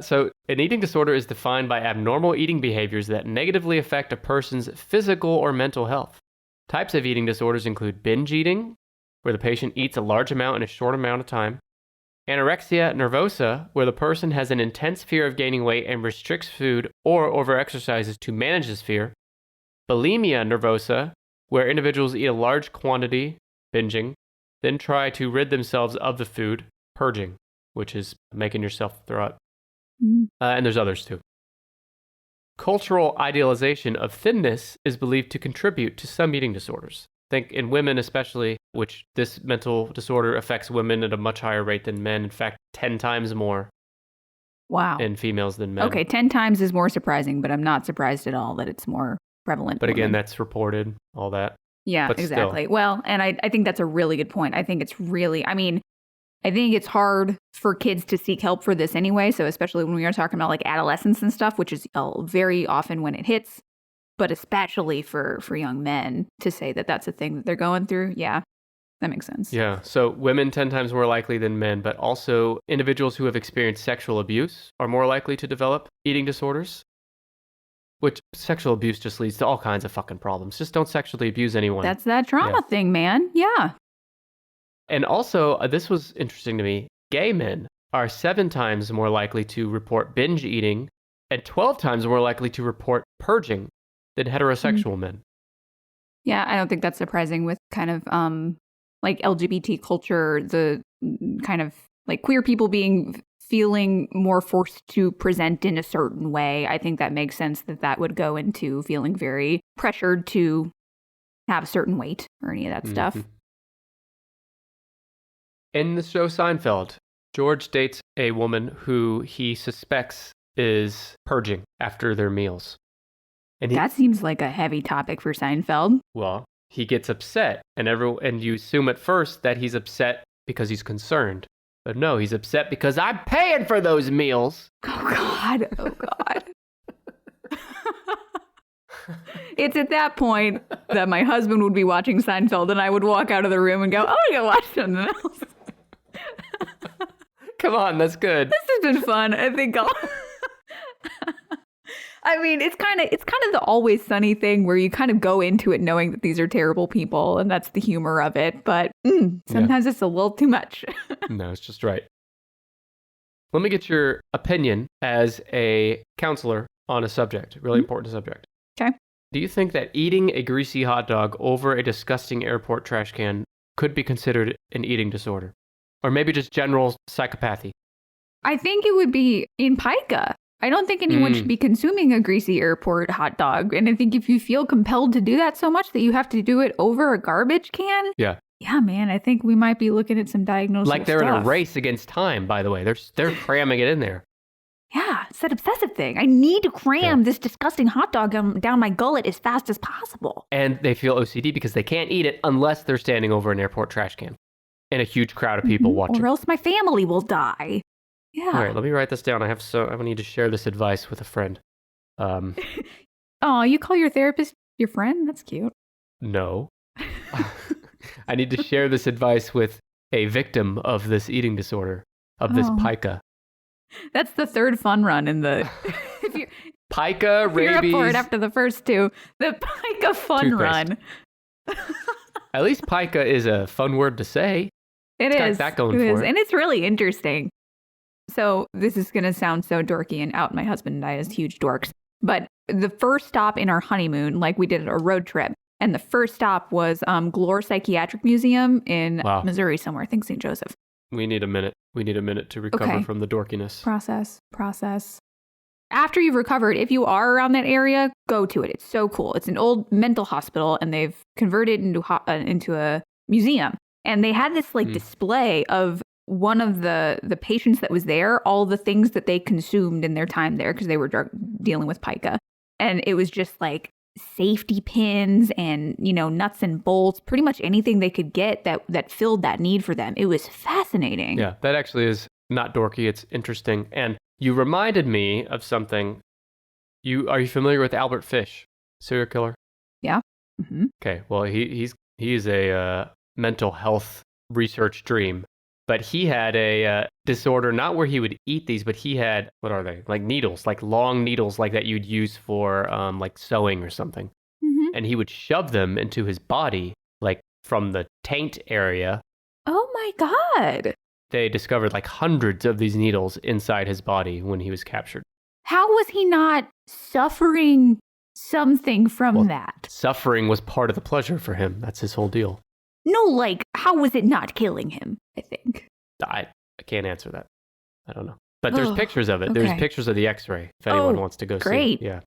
So, an eating disorder is defined by abnormal eating behaviors that negatively affect a person's physical or mental health. Types of eating disorders include binge eating, where the patient eats a large amount in a short amount of time. Anorexia nervosa, where the person has an intense fear of gaining weight and restricts food or overexercises to manage this fear. Bulimia nervosa, where individuals eat a large quantity, binging, then try to rid themselves of the food, purging, which is making yourself throw up. And there's others too. Cultural idealization of thinness is believed to contribute to some eating disorders. Think in women especially, which this mental disorder affects women at a much higher rate than men. In fact, 10 times more in females than men. Okay, 10 times is more surprising, but I'm not surprised at all that it's more prevalent. But again, that's reported, all that. Yeah, but exactly. Still. Well, and I think that's a really good point. I think it's really, I think it's hard for kids to seek help for this anyway. So especially when we are talking about like adolescence and stuff, which is very often when it hits. But especially for young men to say that that's a thing that they're going through. Yeah, that makes sense. Yeah. So women 10 times more likely than men, but also individuals who have experienced sexual abuse are more likely to develop eating disorders, which sexual abuse just leads to all kinds of fucking problems. Just don't sexually abuse anyone. That's that trauma thing, man. Yeah. And also, this was interesting to me. Gay men are 7 times more likely to report binge eating and 12 times more likely to report purging than heterosexual men. Yeah, I don't think that's surprising with kind of like LGBT culture, the kind of like queer people feeling more forced to present in a certain way. I think that makes sense that would go into feeling very pressured to have a certain weight or any of that stuff. In the show Seinfeld, George dates a woman who he suspects is purging after their meals. And that seems like a heavy topic for Seinfeld. Well, he gets upset, and you assume at first that he's upset because he's concerned. But no, he's upset because I'm paying for those meals. Oh, God. Oh, God. It's at that point that my husband would be watching Seinfeld, and I would walk out of the room and go, I'm going to watch something else. Come on, that's good. This has been fun. I think I'll... I mean, it's kind of the Always Sunny thing where you kind of go into it knowing that these are terrible people, and that's the humor of it. But sometimes it's a little too much. No, it's just right. Let me get your opinion as a counselor on a subject, really important subject. Okay. Do you think that eating a greasy hot dog over a disgusting airport trash can could be considered an eating disorder? Or maybe just general psychopathy? I think it would be in pica. I don't think anyone should be consuming a greasy airport hot dog. And I think if you feel compelled to do that so much that you have to do it over a garbage can. Yeah, man, I think we might be looking at some diagnosable like they're stuff. in a race against time, by the way. They're cramming it in there. Yeah, it's that obsessive thing. I need to cram this disgusting hot dog down my gullet as fast as possible. And they feel OCD because they can't eat it unless they're standing over an airport trash can and a huge crowd of people watching. Or else my family will die. Yeah. All right, let me write this down. I need to share this advice with a friend. Oh, you call your therapist your friend? That's cute. No. I need to share this advice with a victim of this eating disorder, of this pica. That's the third fun run in the... Pica, rabies... You're up for it after the first two. The pica fun run. At least pica is a fun word to say. It's got that going for it. And it's really interesting. So this is going to sound so dorky and out my husband and I as huge dorks. But the first stop in our honeymoon, like we did a road trip, and the first stop was Glore Psychiatric Museum in Missouri somewhere, I think St. Joseph. We need a minute. We need a minute to recover from the dorkiness. Process. After you've recovered, if you are around that area, go to it. It's so cool. It's an old mental hospital, and they've converted into a museum. And they had this display of one of the patients that was there, all the things that they consumed in their time there because they were dealing with pica. And it was just like safety pins and, nuts and bolts, pretty much anything they could get that filled that need for them. It was fascinating. Yeah, that actually is not dorky. It's interesting. And you reminded me of something. Are you familiar with Albert Fish, serial killer? Yeah. Mm-hmm. Okay. Well, he's a mental health research dream, but he had a disorder, not where he would eat these, but he had, what are they? Like needles, like long needles, like that you'd use for like sewing or something. Mm-hmm. And he would shove them into his body, like from the taint area. Oh my God. They discovered like hundreds of these needles inside his body when he was captured. How was he not suffering something from that? Suffering was part of the pleasure for him. That's his whole deal. No, like, how was it not killing him, I think? I can't answer that. I don't know. But there's pictures of it. Okay. There's pictures of the x-ray if anyone wants to go great. See. Yeah.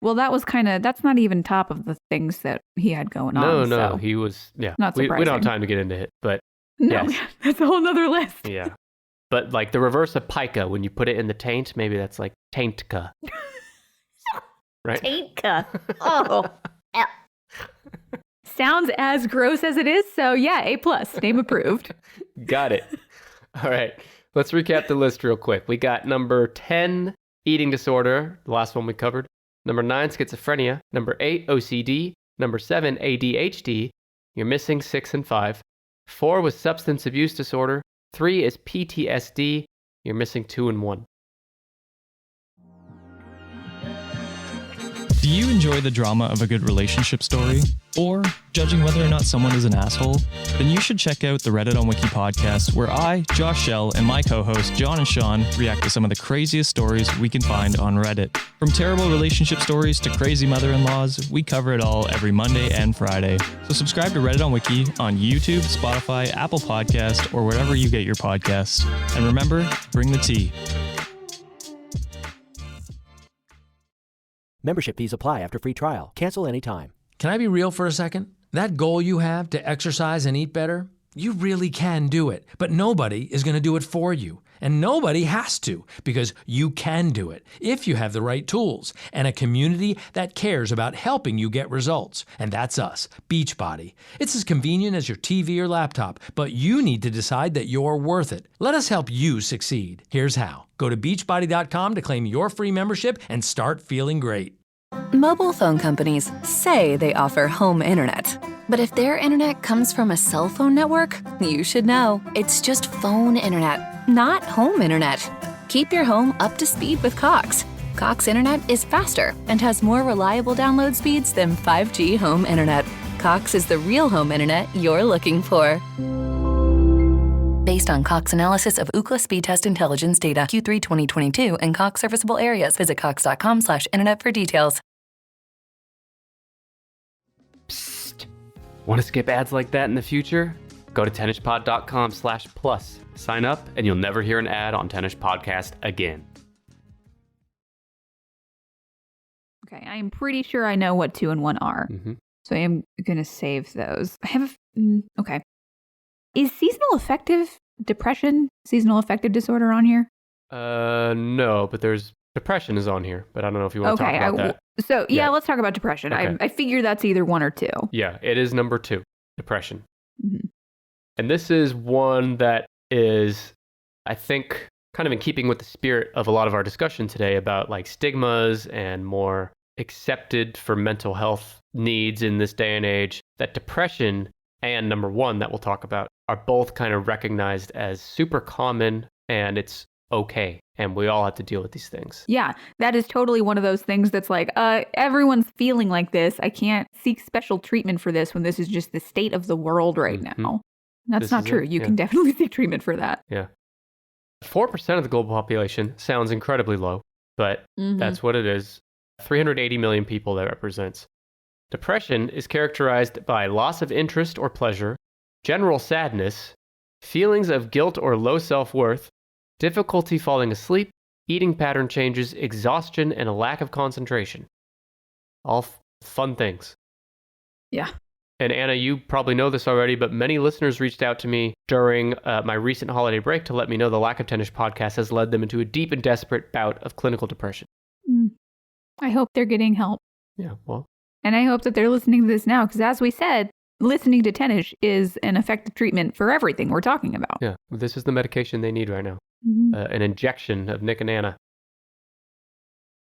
Well, that's not even top of the things that he had going on. No, he was, not surprising. We don't have time to get into it, but no, yes. That's a whole nother list. Yeah. But like the reverse of pica, when you put it in the taint, maybe that's like taintka. Right? Taintka. Oh. Sounds as gross as it is, so yeah, A+, name approved. Got it. All right, let's recap the list real quick. We got number 10, eating disorder, the last one we covered. Number 9, schizophrenia. Number 8, OCD. Number 7, ADHD. You're missing 6 and 5. 4 was substance abuse disorder. 3 is PTSD. You're missing 2 and 1. Do you enjoy the drama of a good relationship story? Or judging whether or not someone is an asshole? Then you should check out the Reddit on Wiki podcast, where I, Josh Shell, and my co-hosts John and Sean react to some of the craziest stories we can find on Reddit. From terrible relationship stories to crazy mother-in-laws, we cover it all every Monday and Friday. So subscribe to Reddit on Wiki on YouTube, Spotify, Apple Podcast, or wherever you get your podcasts. And remember, bring the tea. Membership fees apply after free trial. Cancel anytime. Can I be real for a second? That goal you have to exercise and eat better, you really can do it. But nobody is going to do it for you. And nobody has to, because you can do it if you have the right tools and a community that cares about helping you get results. And that's us, Beachbody. It's as convenient as your TV or laptop, but you need to decide that you're worth it. Let us help you succeed. Here's how. Go to beachbody.com to claim your free membership and start feeling great. Mobile phone companies say they offer home internet. But if their internet comes from a cell phone network, you should know. It's just phone internet, not home internet. Keep your home up to speed with Cox. Cox internet is faster and has more reliable download speeds than 5G home internet. Cox is the real home internet you're looking for. Based on Cox analysis of Ookla speed test intelligence data Q3 2022 and Cox serviceable areas. Visit cox.com/internet for details. Psst. Want to skip ads like that in the future? Go to tennispod.com/plus. Sign up and you'll never hear an ad on Tennis Podcast again. Okay, I am pretty sure I know what 2 and 1 are. Mm-hmm. So I am going to save those. I have okay. Is seasonal affective disorder on here? No, but there's depression is on here, but I don't know if you want to talk about that. So yeah, let's talk about depression. Okay. I figure that's either 1 or 2. Yeah, it is number 2, depression. Mm-hmm. And this is one that is, I think, kind of in keeping with the spirit of a lot of our discussion today about like stigmas and more accepted for mental health needs in this day and age, that depression and number 1 that we'll talk about are both kind of recognized as super common, and it's okay. And we all have to deal with these things. Yeah, that is totally one of those things that's like, everyone's feeling like this. I can't seek special treatment for this when this is just the state of the world right now. That's not true. You can definitely seek treatment for that. Yeah. 4% of the global population sounds incredibly low, but that's what it is. 380 million people that represents. Depression is characterized by loss of interest or pleasure, general sadness, feelings of guilt or low self-worth, difficulty falling asleep, eating pattern changes, exhaustion, and a lack of concentration. All fun things. Yeah. And Anna, you probably know this already, but many listeners reached out to me during my recent holiday break to let me know the Lack of Tennis podcast has led them into a deep and desperate bout of clinical depression. I hope they're getting help. Yeah, well. And I hope that they're listening to this now, because as we said, listening to Tennis is an effective treatment for everything we're talking about. Yeah, this is the medication they need right now. An injection of Nick and Anna.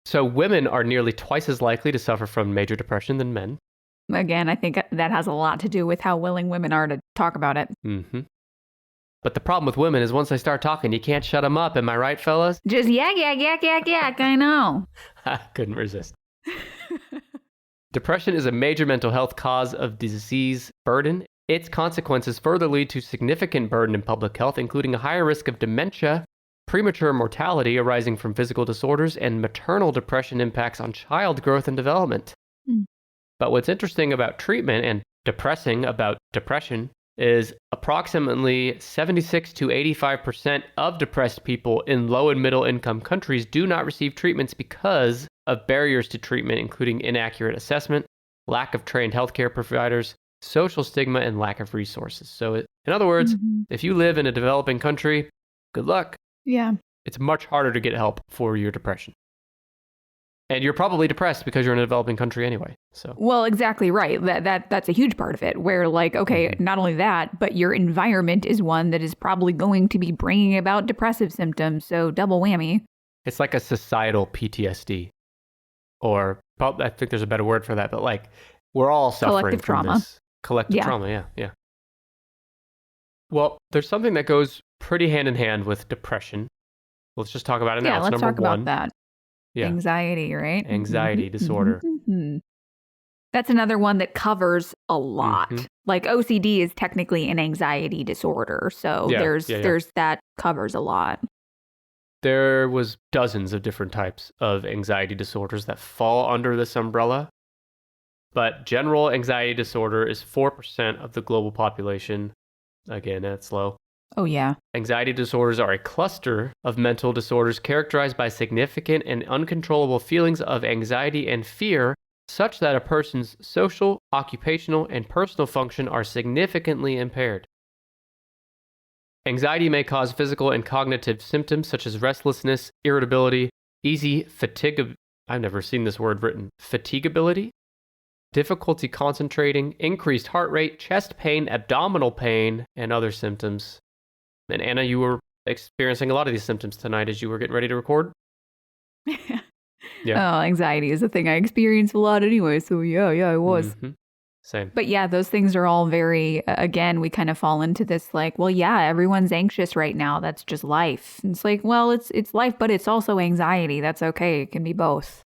So women are nearly twice as likely to suffer from major depression than men. Again, I think that has a lot to do with how willing women are to talk about it. But the problem with women is once they start talking, you can't shut them up. Am I right, fellas? Just yak, I know. I couldn't resist. Depression is a major mental health cause of disease burden. Its consequences further lead to significant burden in public health, including a higher risk of dementia, premature mortality arising from physical disorders, and maternal depression impacts on child growth and development. But what's interesting about treatment and depressing about depression is approximately 76 to 85% of depressed people in low and middle income countries do not receive treatments because of barriers to treatment, including inaccurate assessment, lack of trained healthcare providers, social stigma, and lack of resources. So in other words, if you live in a developing country, good luck. Yeah. It's much harder to get help for your depression. And you're probably depressed because you're in a developing country anyway. So well, exactly right. That's a huge part of it, where like, okay, not only that, but your environment is one that is probably going to be bringing about depressive symptoms. So double whammy. It's like a societal PTSD, or I think there's a better word for that, but like we're all suffering collective from trauma. This collective trauma. Yeah. Well, there's something that goes pretty hand in hand with depression. Let's just talk about it now. Yeah, let's talk about that. Yeah. Anxiety, right? Anxiety disorder. That's another one that covers a lot. Like OCD is technically an anxiety disorder. So there's that covers a lot. There was dozens of different types of anxiety disorders that fall under this umbrella. But general anxiety disorder is 4% of the global population. Again, that's low. Oh, yeah. Anxiety disorders are a cluster of mental disorders characterized by significant and uncontrollable feelings of anxiety and fear, such that a person's social, occupational, and personal function are significantly impaired. Anxiety may cause physical and cognitive symptoms such as restlessness, irritability, easy fatigue. I've never seen this word written. Fatigability, difficulty concentrating, increased heart rate, chest pain, abdominal pain, and other symptoms. And Anna, you were experiencing a lot of these symptoms tonight as you were getting ready to record? Yeah. Oh, anxiety is a thing I experience a lot anyway. So yeah, I was. Same. But yeah, those things are all very, again, we kind of fall into this like, well, yeah, everyone's anxious right now. That's just life. And it's like, well, it's life, but it's also anxiety. That's okay. It can be both.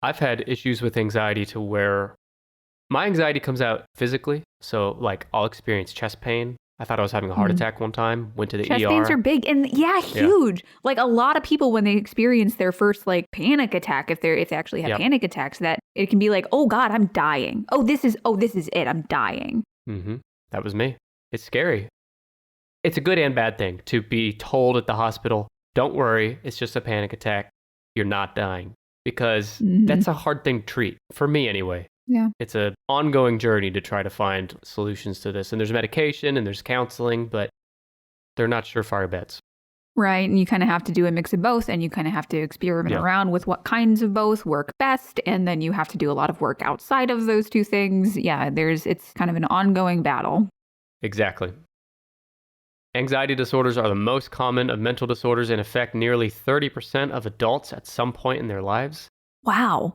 I've had issues with anxiety to where my anxiety comes out physically. So like I'll experience chest pain. I thought I was having a heart attack one time, went to the ER. Chest pains are big and huge. Yeah. Like a lot of people when they experience their first like panic attack, if they actually have panic attacks, that it can be like, oh God, I'm dying. Oh, this is it. I'm dying. That was me. It's scary. It's a good and bad thing to be told at the hospital, don't worry, it's just a panic attack. You're not dying. Because that's a hard thing to treat, for me anyway. Yeah. It's an ongoing journey to try to find solutions to this. And there's medication and there's counseling, but they're not surefire bets. Right. And you kind of have to do a mix of both, and you kind of have to experiment around with what kinds of both work best. And then you have to do a lot of work outside of those two things. Yeah, it's kind of an ongoing battle. Exactly. Anxiety disorders are the most common of mental disorders and affect nearly 30% of adults at some point in their lives. Wow.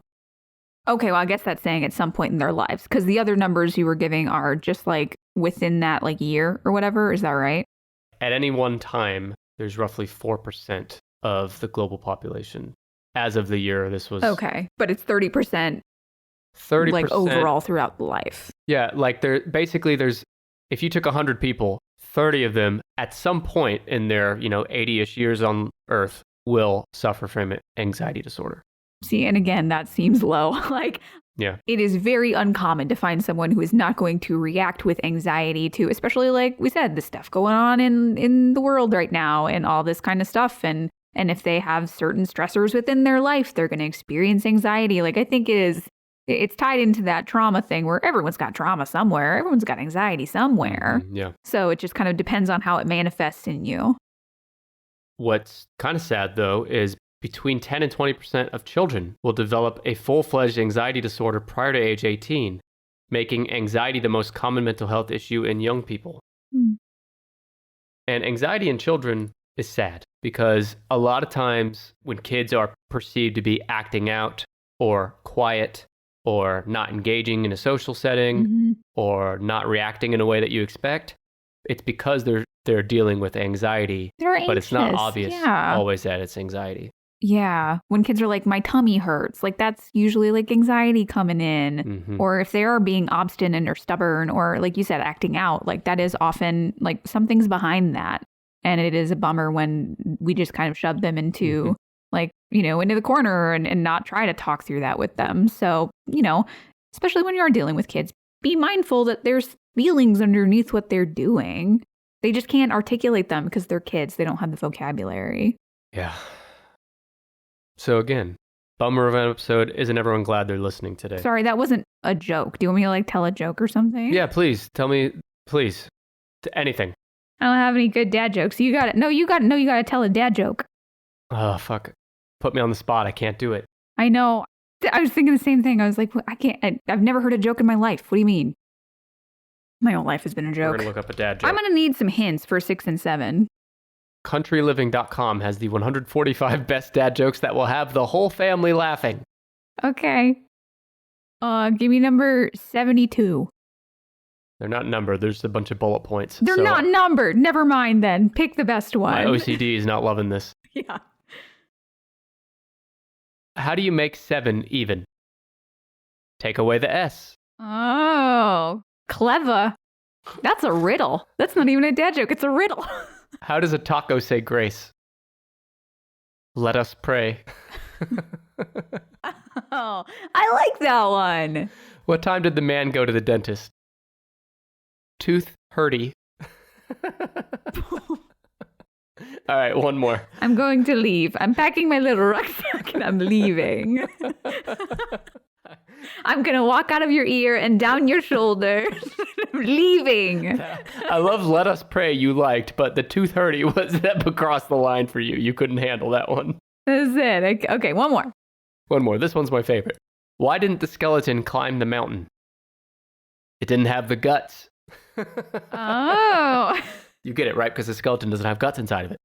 Okay, well, I guess that's saying at some point in their lives, because the other numbers you were giving are just like within that like year or whatever. Is that right? At any one time, there's roughly 4% of the global population. As of the year, this was... Okay, but it's 30%. 30%. Like overall throughout life. Yeah, like there's, if you took 100 people, 30 of them at some point in their, 80-ish years on Earth will suffer from anxiety disorder. See, and again, that seems low. Like, Yeah. It is very uncommon to find someone who is not going to react with anxiety to, especially like we said, the stuff going on in the world right now and all this kind of stuff. And if they have certain stressors within their life, they're going to experience anxiety. Like, I think it's tied into that trauma thing where everyone's got trauma somewhere. Everyone's got anxiety somewhere. Yeah. So it just kind of depends on how it manifests in you. What's kind of sad, though, is between 10 and 20% of children will develop a full-fledged anxiety disorder prior to age 18, making anxiety the most common mental health issue in young people. And anxiety in children is sad because a lot of times when kids are perceived to be acting out or quiet or not engaging in a social setting or not reacting in a way that you expect, it's because they're dealing with anxiety. They're anxious. But it's not obvious always that it's anxiety. Yeah. When kids are like, my tummy hurts, like that's usually like anxiety coming in. Or if they are being obstinate or stubborn or like you said, acting out, like that is often like something's behind that. And it is a bummer when we just kind of shove them into like, into the corner and not try to talk through that with them. So, especially when you are dealing with kids, be mindful that there's feelings underneath what they're doing. They just can't articulate them because they're kids. They don't have the vocabulary. Yeah. So again, bummer of an episode. Isn't everyone glad they're listening today? Sorry, that wasn't a joke. Do you want me to like tell a joke or something? Yeah, please. Tell me, please. Anything. I don't have any good dad jokes. You got it. No, you got to tell a dad joke. Oh, fuck. Put me on the spot. I can't do it. I know. I was thinking the same thing. I was like, I can't. I've never heard a joke in my life. What do you mean? My whole life has been a joke. We're going to look up a dad joke. I'm going to need some hints for 6 and 7. CountryLiving.com has the 145 best dad jokes that will have the whole family laughing. Okay. Give me number 72. They're not numbered. There's a bunch of bullet points. They're not numbered. Never mind then. Pick the best one. My OCD is not loving this. Yeah. How do you make 7 even? Take away the S. Oh, clever. That's a riddle. That's not even a dad joke. It's a riddle. How does a taco say grace? Let us pray. Oh, I like that one. What time did the man go to the dentist? Tooth hurty. All right, one more. I'm going to leave. I'm packing my little rucksack and I'm leaving. I'm going to walk out of your ear and down your shoulder. I'm leaving. I love Let Us Pray you liked, but the tooth hurty was that across the line for you. You couldn't handle that one. That's it. Okay, one more. One more. This one's my favorite. Why didn't the skeleton climb the mountain? It didn't have the guts. Oh. You get it, right? Because the skeleton doesn't have guts inside of it.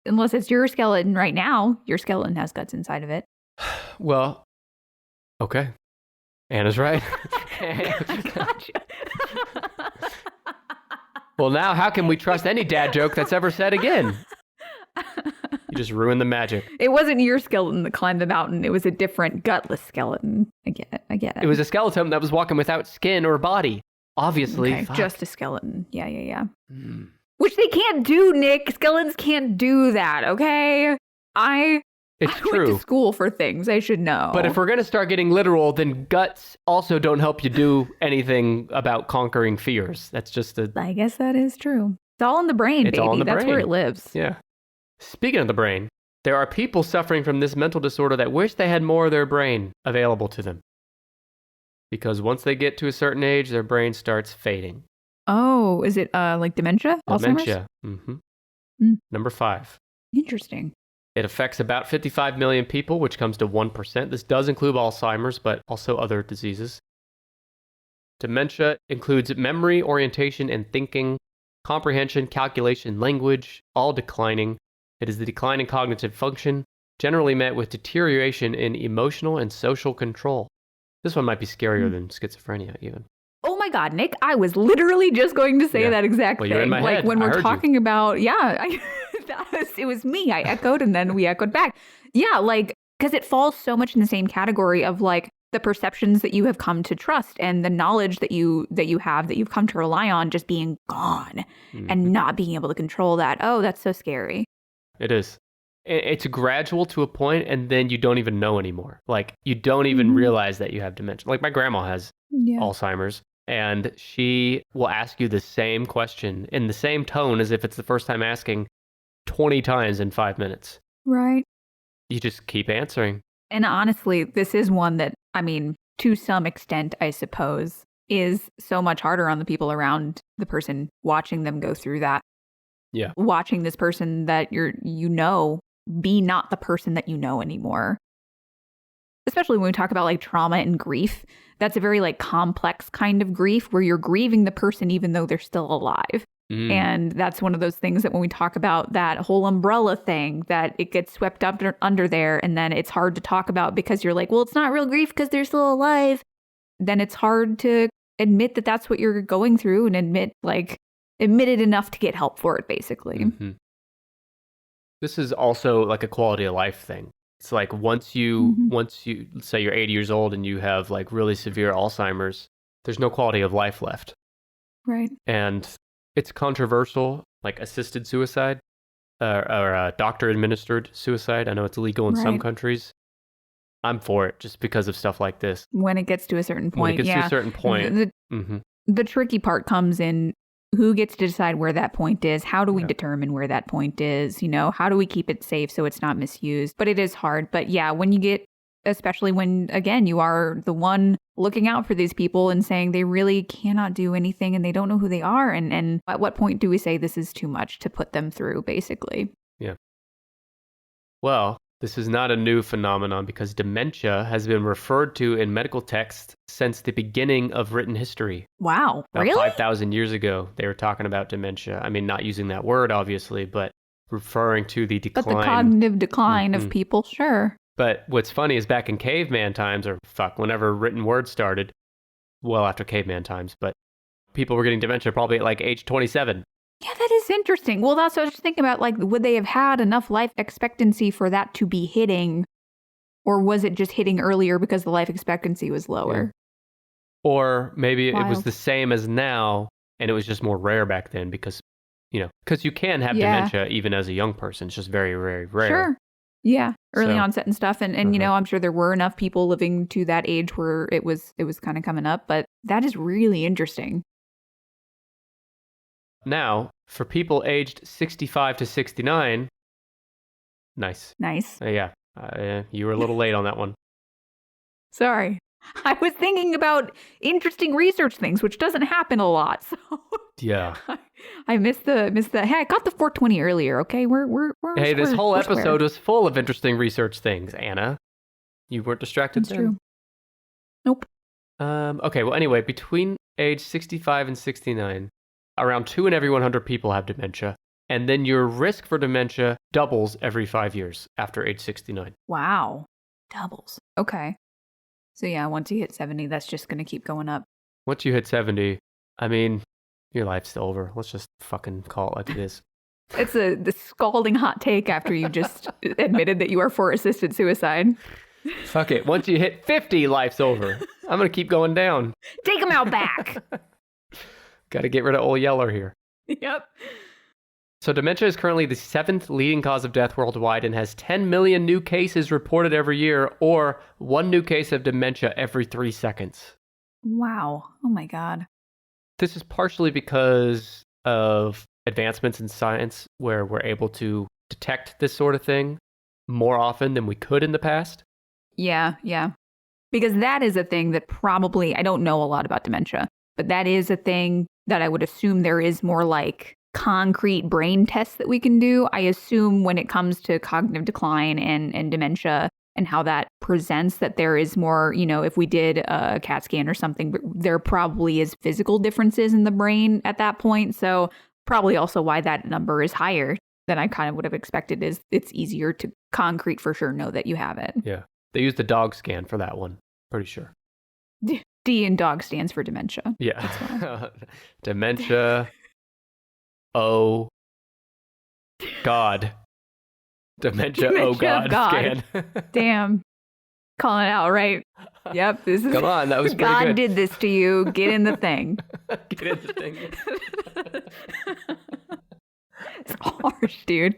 Unless it's your skeleton right now. Your skeleton has guts inside of it. Well, okay. Anna's right. Gotcha. Well, now how can we trust any dad joke that's ever said again? You just ruined the magic. It wasn't your skeleton that climbed the mountain. It was a different gutless skeleton. I get it. It was a skeleton that was walking without skin or body. Obviously. Okay, just a skeleton. Yeah. Which they can't do, Nick. Skeletons can't do that, okay? I went to school for things. I should know. But if we're going to start getting literal, then guts also don't help you do anything about conquering fears. That's just I guess that is true. It's all in the brain, baby. All in the That's brain. where it lives. Yeah. Speaking of the brain, there are people suffering from this mental disorder that wish they had more of their brain available to them. Because once they get to a certain age, their brain starts fading. Oh, is it like dementia? Dementia. Mm-hmm. Number 5. Interesting. It affects about 55 million people, which comes to 1%. This does include Alzheimer's, but also other diseases. Dementia includes memory, orientation, and thinking, comprehension, calculation, language, all declining. It is the decline in cognitive function, generally met with deterioration in emotional and social control. This one might be scarier than schizophrenia, even. Oh my God, Nick, I was literally just going to say that exact thing. You're in my head. When we're talking about, it was me. I echoed and then we echoed back. Yeah, because it falls so much in the same category of the perceptions that you have come to trust and the knowledge that you have that you've come to rely on just being gone and not being able to control that. Oh, that's so scary. It is. it's gradual to a point, and then you don't even know anymore. Like, you don't even realize that you have dementia. Like, my grandma has Alzheimer's, and she will ask you the same question in the same tone as if it's the first time asking 20 times in 5 minutes. Right. You just keep answering. And honestly, this is one that, I mean, to some extent, I suppose, is so much harder on the people around the person watching them go through that. Yeah. Watching this person that be not the person that you know anymore. Especially when we talk about like trauma and grief. That's a very like complex kind of grief where you're grieving the person even though they're still alive. And that's one of those things that when we talk about that whole umbrella thing, that it gets swept up under there, and then it's hard to talk about because you're like, well, it's not real grief because they're still alive. Then it's hard to admit that that's what you're going through and admit it enough to get help for it, basically. Mm-hmm. This is also like a quality of life thing. It's like once you say you're 80 years old and you have like really severe Alzheimer's, there's no quality of life left. Right. And it's controversial, like assisted suicide or doctor-administered suicide. I know it's illegal in some countries. I'm for it just because of stuff like this. When it gets to a certain point, to a certain point. The tricky part comes in who gets to decide where that point is? How do we determine where that point is? How do we keep it safe so it's not misused? But it is hard. But yeah, when you get, especially when, again, you are the one looking out for these people and saying they really cannot do anything and they don't know who they are. And at what point do we say this is too much to put them through, basically? Yeah. Well, this is not a new phenomenon because dementia has been referred to in medical texts since the beginning of written history. Wow, about really? 5,000 years ago, they were talking about dementia. I mean, not using that word, obviously, but referring to the decline. But the cognitive decline of people, sure. But what's funny is back in caveman times, whenever written words started, well after caveman times, but people were getting dementia probably at like age 27. Yeah, that is interesting. Well, that's what I was thinking about. Like, would they have had enough life expectancy for that to be hitting? Or was it just hitting earlier because the life expectancy was lower? Yeah. Or maybe it was the same as now, and it was just more rare back then because you can have dementia even as a young person. It's just very, very rare. Sure. Yeah. Early onset and stuff. And I'm sure there were enough people living to that age where it was kind of coming up. But that is really interesting. Now, for people aged 65 to 69, nice. You were a little late on that one. Sorry. I was thinking about interesting research things, which doesn't happen a lot. So yeah, I missed the. Hey, I got the 420 earlier. Okay, we're Hey, this whole episode was full of interesting research things. Anna, you weren't distracted. That's true. Nope. Okay. Well, anyway, between age 65 and 69. Around 2 in every 100 people have dementia, and then your risk for dementia doubles every 5 years after age 69. Wow. Doubles. Okay. So yeah, once you hit 70, that's just going to keep going up. Once you hit 70, I mean, your life's over. Let's just fucking call it like it is. It's the scalding hot take after you just admitted that you are for assisted suicide. Fuck it. Once you hit 50, life's over. I'm going to keep going down. Take them out back. Got to get rid of old Yeller here. Yep. So dementia is currently the 7th leading cause of death worldwide and has 10 million new cases reported every year, or 1 new case of dementia every 3 seconds. Wow. Oh my God. This is partially because of advancements in science where we're able to detect this sort of thing more often than we could in the past. Yeah. Because that is a thing that probably, I don't know a lot about dementia, but that is a thing that I would assume there is more like concrete brain tests that we can do. I assume when it comes to cognitive decline and dementia and how that presents, that there is more, if we did a CAT scan or something, there probably is physical differences in the brain at that point. So probably also why that number is higher than I kind of would have expected is it's easier to concrete for sure know that you have it. Yeah. They used the dog scan for that one. Pretty sure. D in dog stands for dementia. Yeah. Dementia. Oh, God. Dementia, oh, God. Scan. Damn. Calling it out, right? Yep. This is. Come on, that was pretty God good. did this to you. Get in the thing. Get in the thing. It's harsh, dude.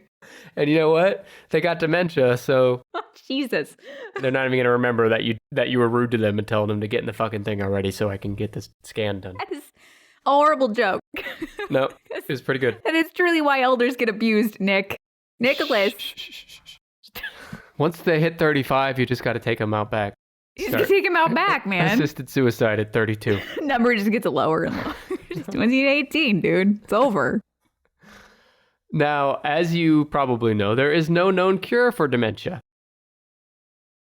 And you know what? They got dementia, so Jesus. they're not even going to remember that you were rude to them and telling them to get in the fucking thing already so I can get this scan done. That is a horrible joke. No, it was pretty good. That is truly why elders get abused, Nick. Nicholas. Once they hit 35, you just got to take them out back. You just take him out back, man. Assisted suicide at 32. Number just gets lower and lower. Just 2018, dude. It's over. Now, as you probably know, there is no known cure for dementia.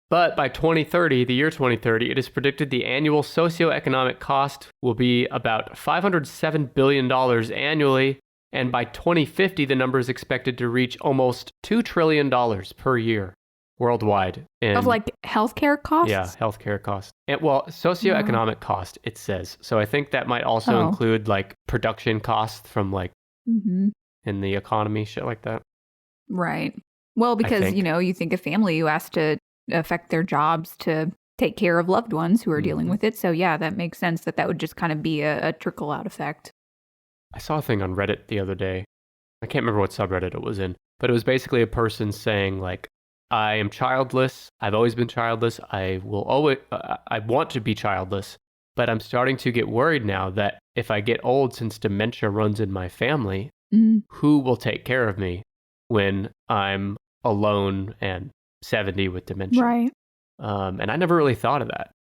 But by 2030, the year 2030, it is predicted the annual socioeconomic cost will be about $507 billion annually. And by 2050, the number is expected to reach almost $2 trillion per year worldwide. Of like healthcare costs? Yeah, healthcare costs. And, well, socioeconomic cost, it says. So I think that might also include like production costs from like in the economy, shit like that. Right. Well, because, you think a family who has to affect their jobs to take care of loved ones who are dealing with it. So yeah, that makes sense that would just kind of be a trickle out effect. I saw a thing on Reddit the other day. I can't remember what subreddit it was in, but it was basically a person saying like, I am childless. I've always been childless. I want to be childless, but I'm starting to get worried now that if I get old, since dementia runs in my family, who will take care of me when I'm alone and 70 with dementia? Right. And I never really thought of that.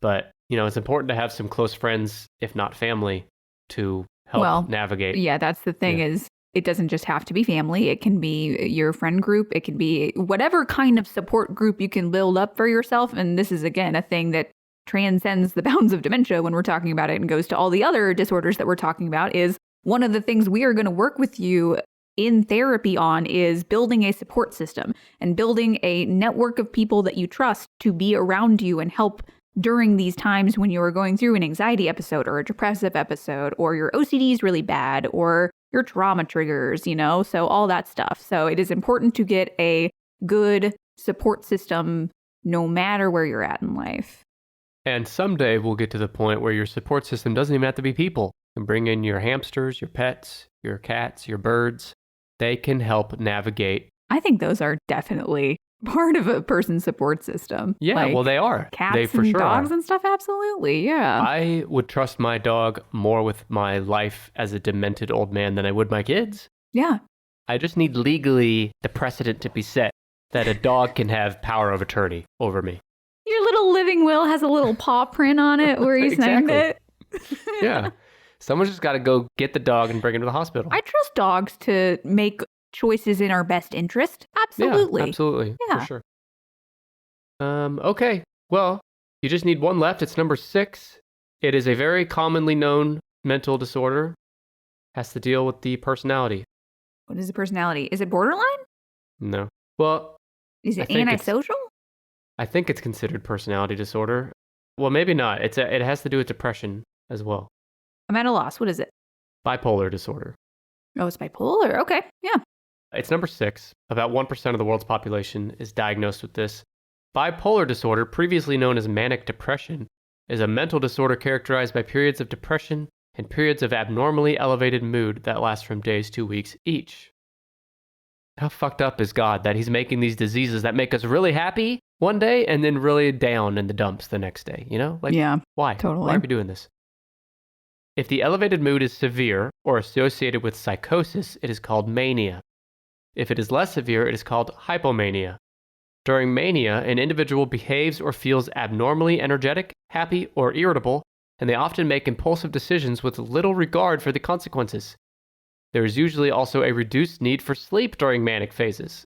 But, it's important to have some close friends, if not family, to help navigate. Yeah, that's the thing is it doesn't just have to be family. It can be your friend group. It can be whatever kind of support group you can build up for yourself. And this is, again, a thing that transcends the bounds of dementia when we're talking about it and goes to all the other disorders that we're talking about is one of the things we are going to work with you in therapy on is building a support system and building a network of people that you trust to be around you and help during these times when you are going through an anxiety episode or a depressive episode or your OCD is really bad or your trauma triggers, so all that stuff. So it is important to get a good support system no matter where you're at in life. And someday we'll get to the point where your support system doesn't even have to be people. You can bring in your hamsters, your pets, your cats, your birds. They can help navigate. I think those are definitely part of a person's support system. Yeah, well, they are. Cats they for and sure dogs are. And stuff, absolutely, yeah. I would trust my dog more with my life as a demented old man than I would my kids. Yeah. I just need legally the precedent to be set that a dog can have power of attorney over me. Your little living will has a little paw print on it where you signed it. Yeah. Someone's just got to go get the dog and bring him to the hospital. I trust dogs to make choices in our best interest. Absolutely. Yeah, absolutely. Yeah. For sure. Okay. Well, you just need one left. It's number 6. It is a very commonly known mental disorder. Has to deal with the personality. What is the personality? Is it borderline? No. Well, is it antisocial? I think it's considered personality disorder. Well, maybe not. It has to do with depression as well. I'm at a loss. What is it? Bipolar disorder. Oh, it's bipolar. Okay. Yeah. It's number 6. About 1% of the world's population is diagnosed with this. Bipolar disorder, previously known as manic depression, is a mental disorder characterized by periods of depression and periods of abnormally elevated mood that last from days to weeks each. How fucked up is God that he's making these diseases that make us really happy one day and then really down in the dumps the next day, yeah, why? Totally. Why are we doing this? If the elevated mood is severe or associated with psychosis, it is called mania. If it is less severe, it is called hypomania. During mania, an individual behaves or feels abnormally energetic, happy, or irritable, and they often make impulsive decisions with little regard for the consequences. There is usually also a reduced need for sleep during manic phases.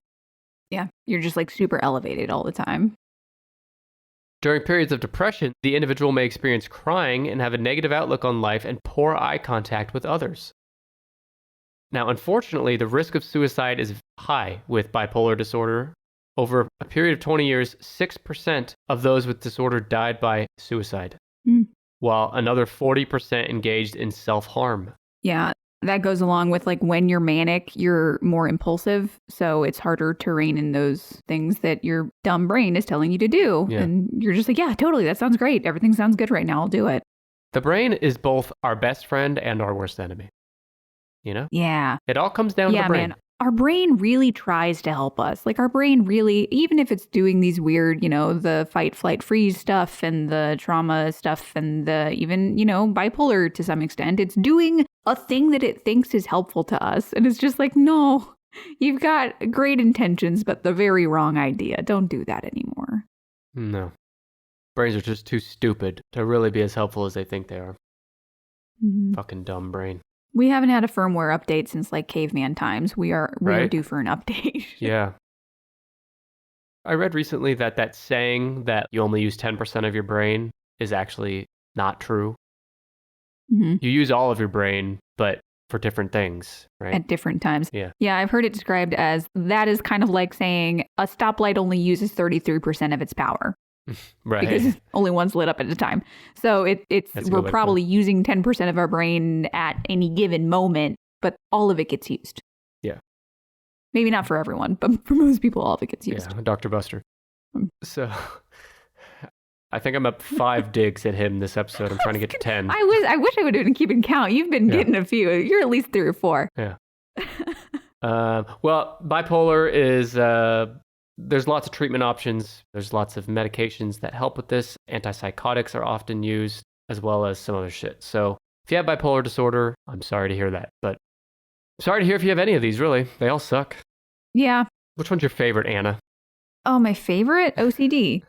Yeah, you're just like super elevated all the time. During periods of depression, the individual may experience crying and have a negative outlook on life and poor eye contact with others. Now, unfortunately, the risk of suicide is high with bipolar disorder. Over a period of 20 years, 6% of those with disorder died by suicide, while another 40% engaged in self-harm. Yeah, that goes along with like when you're manic, you're more impulsive. So it's harder to rein in those things that your dumb brain is telling you to do. Yeah. And you're just like, yeah, totally. That sounds great. Everything sounds good right now. I'll do it. The brain is both our best friend and our worst enemy. Yeah. It all comes down to the brain. Man. our brain really tries to help us. Like our brain really, even if it's doing these weird, the fight, flight, freeze stuff and the trauma stuff and the even, bipolar to some extent, it's doing a thing that it thinks is helpful to us. And it's just like, no, you've got great intentions, but the very wrong idea. Don't do that anymore. No. Brains are just too stupid to really be as helpful as they think they are. Mm-hmm. Fucking dumb brain. We haven't had a firmware update since like caveman times. We are due for an update. Yeah. I read recently that saying that you only use 10% of your brain is actually not true. Mm-hmm. You use all of your brain, but for different things, right? At different times. Yeah. Yeah, I've heard it described as that is kind of like saying a stoplight only uses 33% of its power. Right. Because only one's lit up at a time. So we're probably using 10% of our brain at any given moment, but all of it gets used. Yeah. Maybe not for everyone, but for most people, all of it gets used. Yeah, Dr. Buster. So I think I'm up 5 digs at him this episode. I'm trying to get to 10. I wish I would have been keeping count. You've been getting a few. You're at least 3 or 4. Yeah. Well, bipolar is... There's lots of treatment options. There's lots of medications that help with this. Antipsychotics are often used, as well as some other shit. So if you have bipolar disorder, I'm sorry to hear that. But sorry to hear if you have any of these, really. They all suck. Yeah. Which one's your favorite, Anna? Oh, my favorite? OCD.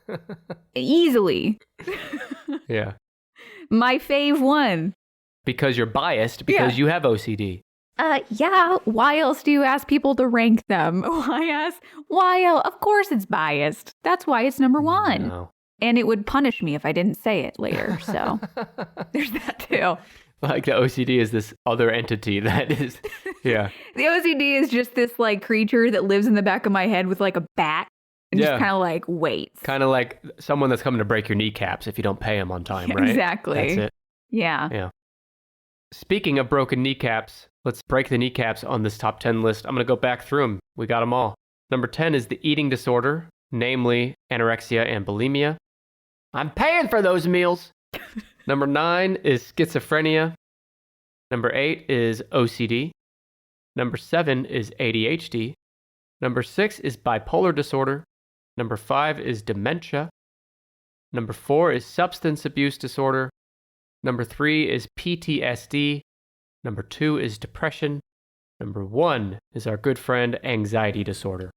Easily. Yeah. My fave one. Because you're biased, because you have OCD. Yeah. Why else do you ask people to rank them? Why else? Of course it's biased. That's why it's number 1. No. And it would punish me if I didn't say it later. So there's that too. Like the OCD is this other entity that is, yeah. The OCD is just this like creature that lives in the back of my head with like a bat and just kind of like waits. Kind of like someone that's coming to break your kneecaps if you don't pay them on time, right? Exactly. That's it. Yeah. Yeah. Speaking of broken kneecaps, let's break the kneecaps on this top 10 list. I'm going to go back through them. We got them all. Number 10 is the eating disorder, namely anorexia and bulimia. I'm paying for those meals. Number 9 is schizophrenia. Number 8 is OCD. Number 7 is ADHD. Number 6 is bipolar disorder. Number 5 is dementia. Number 4 is substance abuse disorder. Number 3 is PTSD. Number 2 is depression. Number 1 is our good friend, anxiety disorder.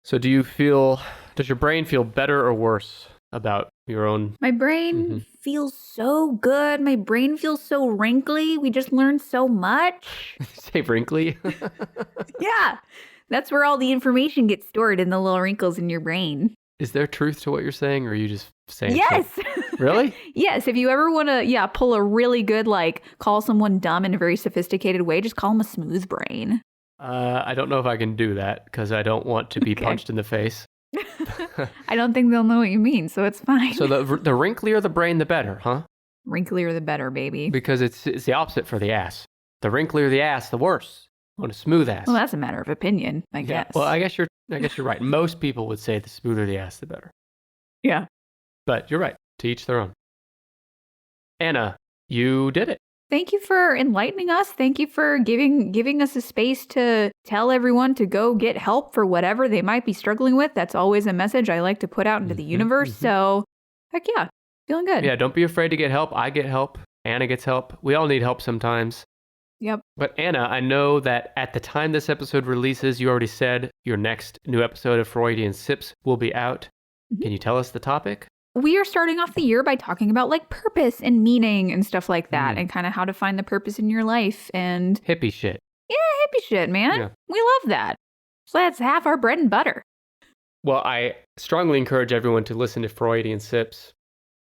So does your brain feel better or worse about your own? My brain feels so good. My brain feels so wrinkly. We just learned so much. Say wrinkly? Yeah. That's where all the information gets stored, in the little wrinkles in your brain. Is there truth to what you're saying, or are you just saying yes. Really? Yes. If you ever want to, pull a really good, call someone dumb in a very sophisticated way, just call them a smooth brain. I don't know if I can do that because I don't want to be punched in the face. I don't think they'll know what you mean, so it's fine. So the wrinklier the brain, the better, huh? Wrinklier the better, baby. Because it's the opposite for the ass. The wrinklier the ass, the worse. I want a smooth ass. Well, that's a matter of opinion, I guess. Well, I guess you're right. Most people would say the smoother the ass, the better. Yeah. But you're right. To each their own. Anna, you did it. Thank you for enlightening us. Thank you for giving us a space to tell everyone to go get help for whatever they might be struggling with. That's always a message I like to put out into the universe. So, heck yeah, feeling good. Yeah, don't be afraid to get help. I get help. Anna gets help. We all need help sometimes. Yep. But Anna, I know that at the time this episode releases, you already said your next new episode of Freudian Sips will be out. Can you tell us the topic? We are starting off the year by talking about purpose and meaning and stuff like that, and kind of how to find the purpose in your life and hippie shit. Yeah, hippie shit, man. Yeah. We love that. So that's half our bread and butter. Well, I strongly encourage everyone to listen to Freudian Sips.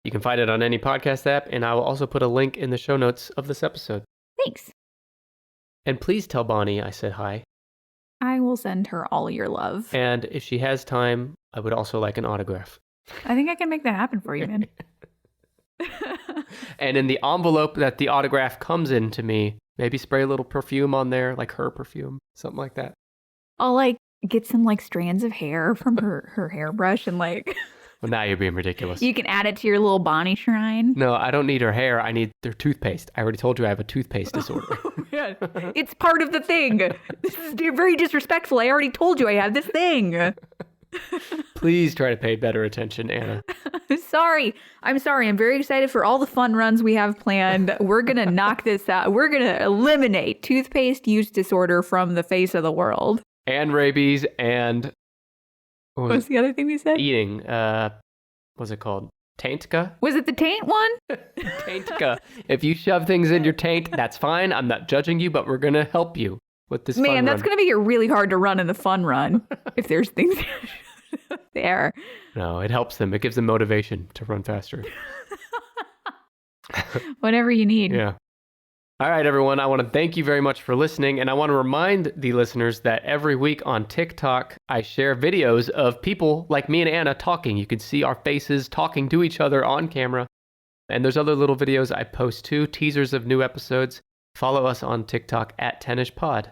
You can find it on any podcast app, and I will also put a link in the show notes of this episode. Thanks. And please tell Bonnie I said hi. I will send her all your love. And if she has time, I would also like an autograph. I think I can make that happen for you, man. And in the envelope that the autograph comes in to me, maybe spray a little perfume on there, like her perfume, something like that. I'll get some strands of hair from her hairbrush and Well, now you're being ridiculous. You can add it to your little Bonnie shrine. No, I don't need her hair. I need their toothpaste. I already told you I have a toothpaste disorder. Yeah. It's part of the thing. This is very disrespectful. I already told you I have this thing. Please try to pay better attention, Anna. Sorry. I'm sorry. I'm very excited for all the fun runs we have planned. We're going to knock this out. We're going to eliminate toothpaste use disorder from the face of the world. And rabies and... What's the other thing we said? Eating. What's it called? Taintka? Was it the taint one? Taintka. If you shove things in your taint, that's fine. I'm not judging you, but we're going to help you with this fun run. Man, that's going to make it really hard to run in the fun run if there's things there. No, it helps them. It gives them motivation to run faster. Whatever you need. Yeah. All right, everyone. I want to thank you very much for listening. And I want to remind the listeners that every week on TikTok, I share videos of people like me and Anna talking. You can see our faces talking to each other on camera. And there's other little videos I post too, teasers of new episodes. Follow us on TikTok at 10ishpod.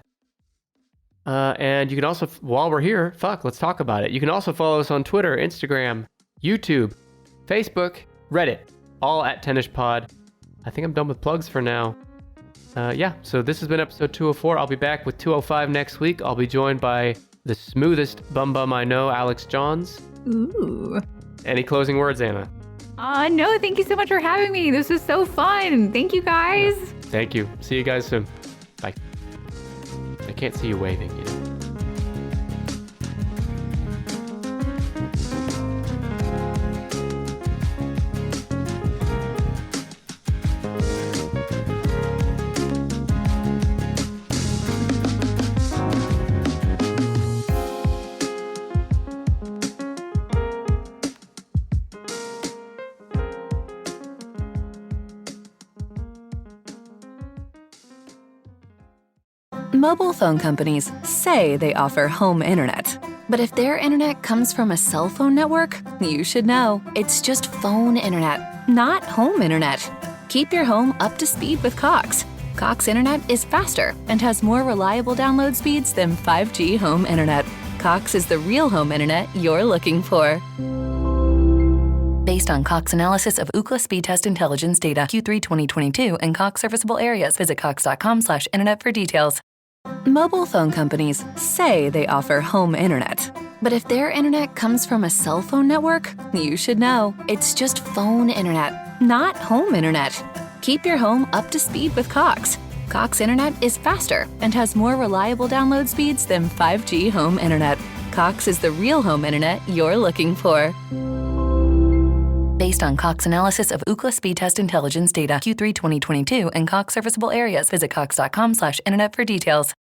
And you can also, while we're here, let's talk about it. You can also follow us on Twitter, Instagram, YouTube, Facebook, Reddit, all at 10ishpod. I think I'm done with plugs for now. So this has been episode 204. I'll be back with 205 next week. I'll be joined by the smoothest bum I know, Alex Johns. Ooh. Any closing words, Anna? No, thank you so much for having me. This was so fun. Thank you, guys. Thank you. See you guys soon. Bye. I can't see you waving. Mobile phone companies say they offer home internet. But if their internet comes from a cell phone network, you should know. It's just phone internet, not home internet. Keep your home up to speed with Cox. Cox internet is faster and has more reliable download speeds than 5G home internet. Cox is the real home internet you're looking for. Based on Cox analysis of Ookla speed test intelligence data Q3 2022 and Cox serviceable areas, visit cox.com/internet for details. Mobile phone companies say they offer home internet. But if their internet comes from a cell phone network, you should know. It's just phone internet, not home internet. Keep your home up to speed with Cox. Cox internet is faster and has more reliable download speeds than 5G home internet. Cox is the real home internet you're looking for. Based on Cox analysis of Ookla speed test intelligence data Q3 2022 and Cox serviceable areas, visit cox.com/internet for details.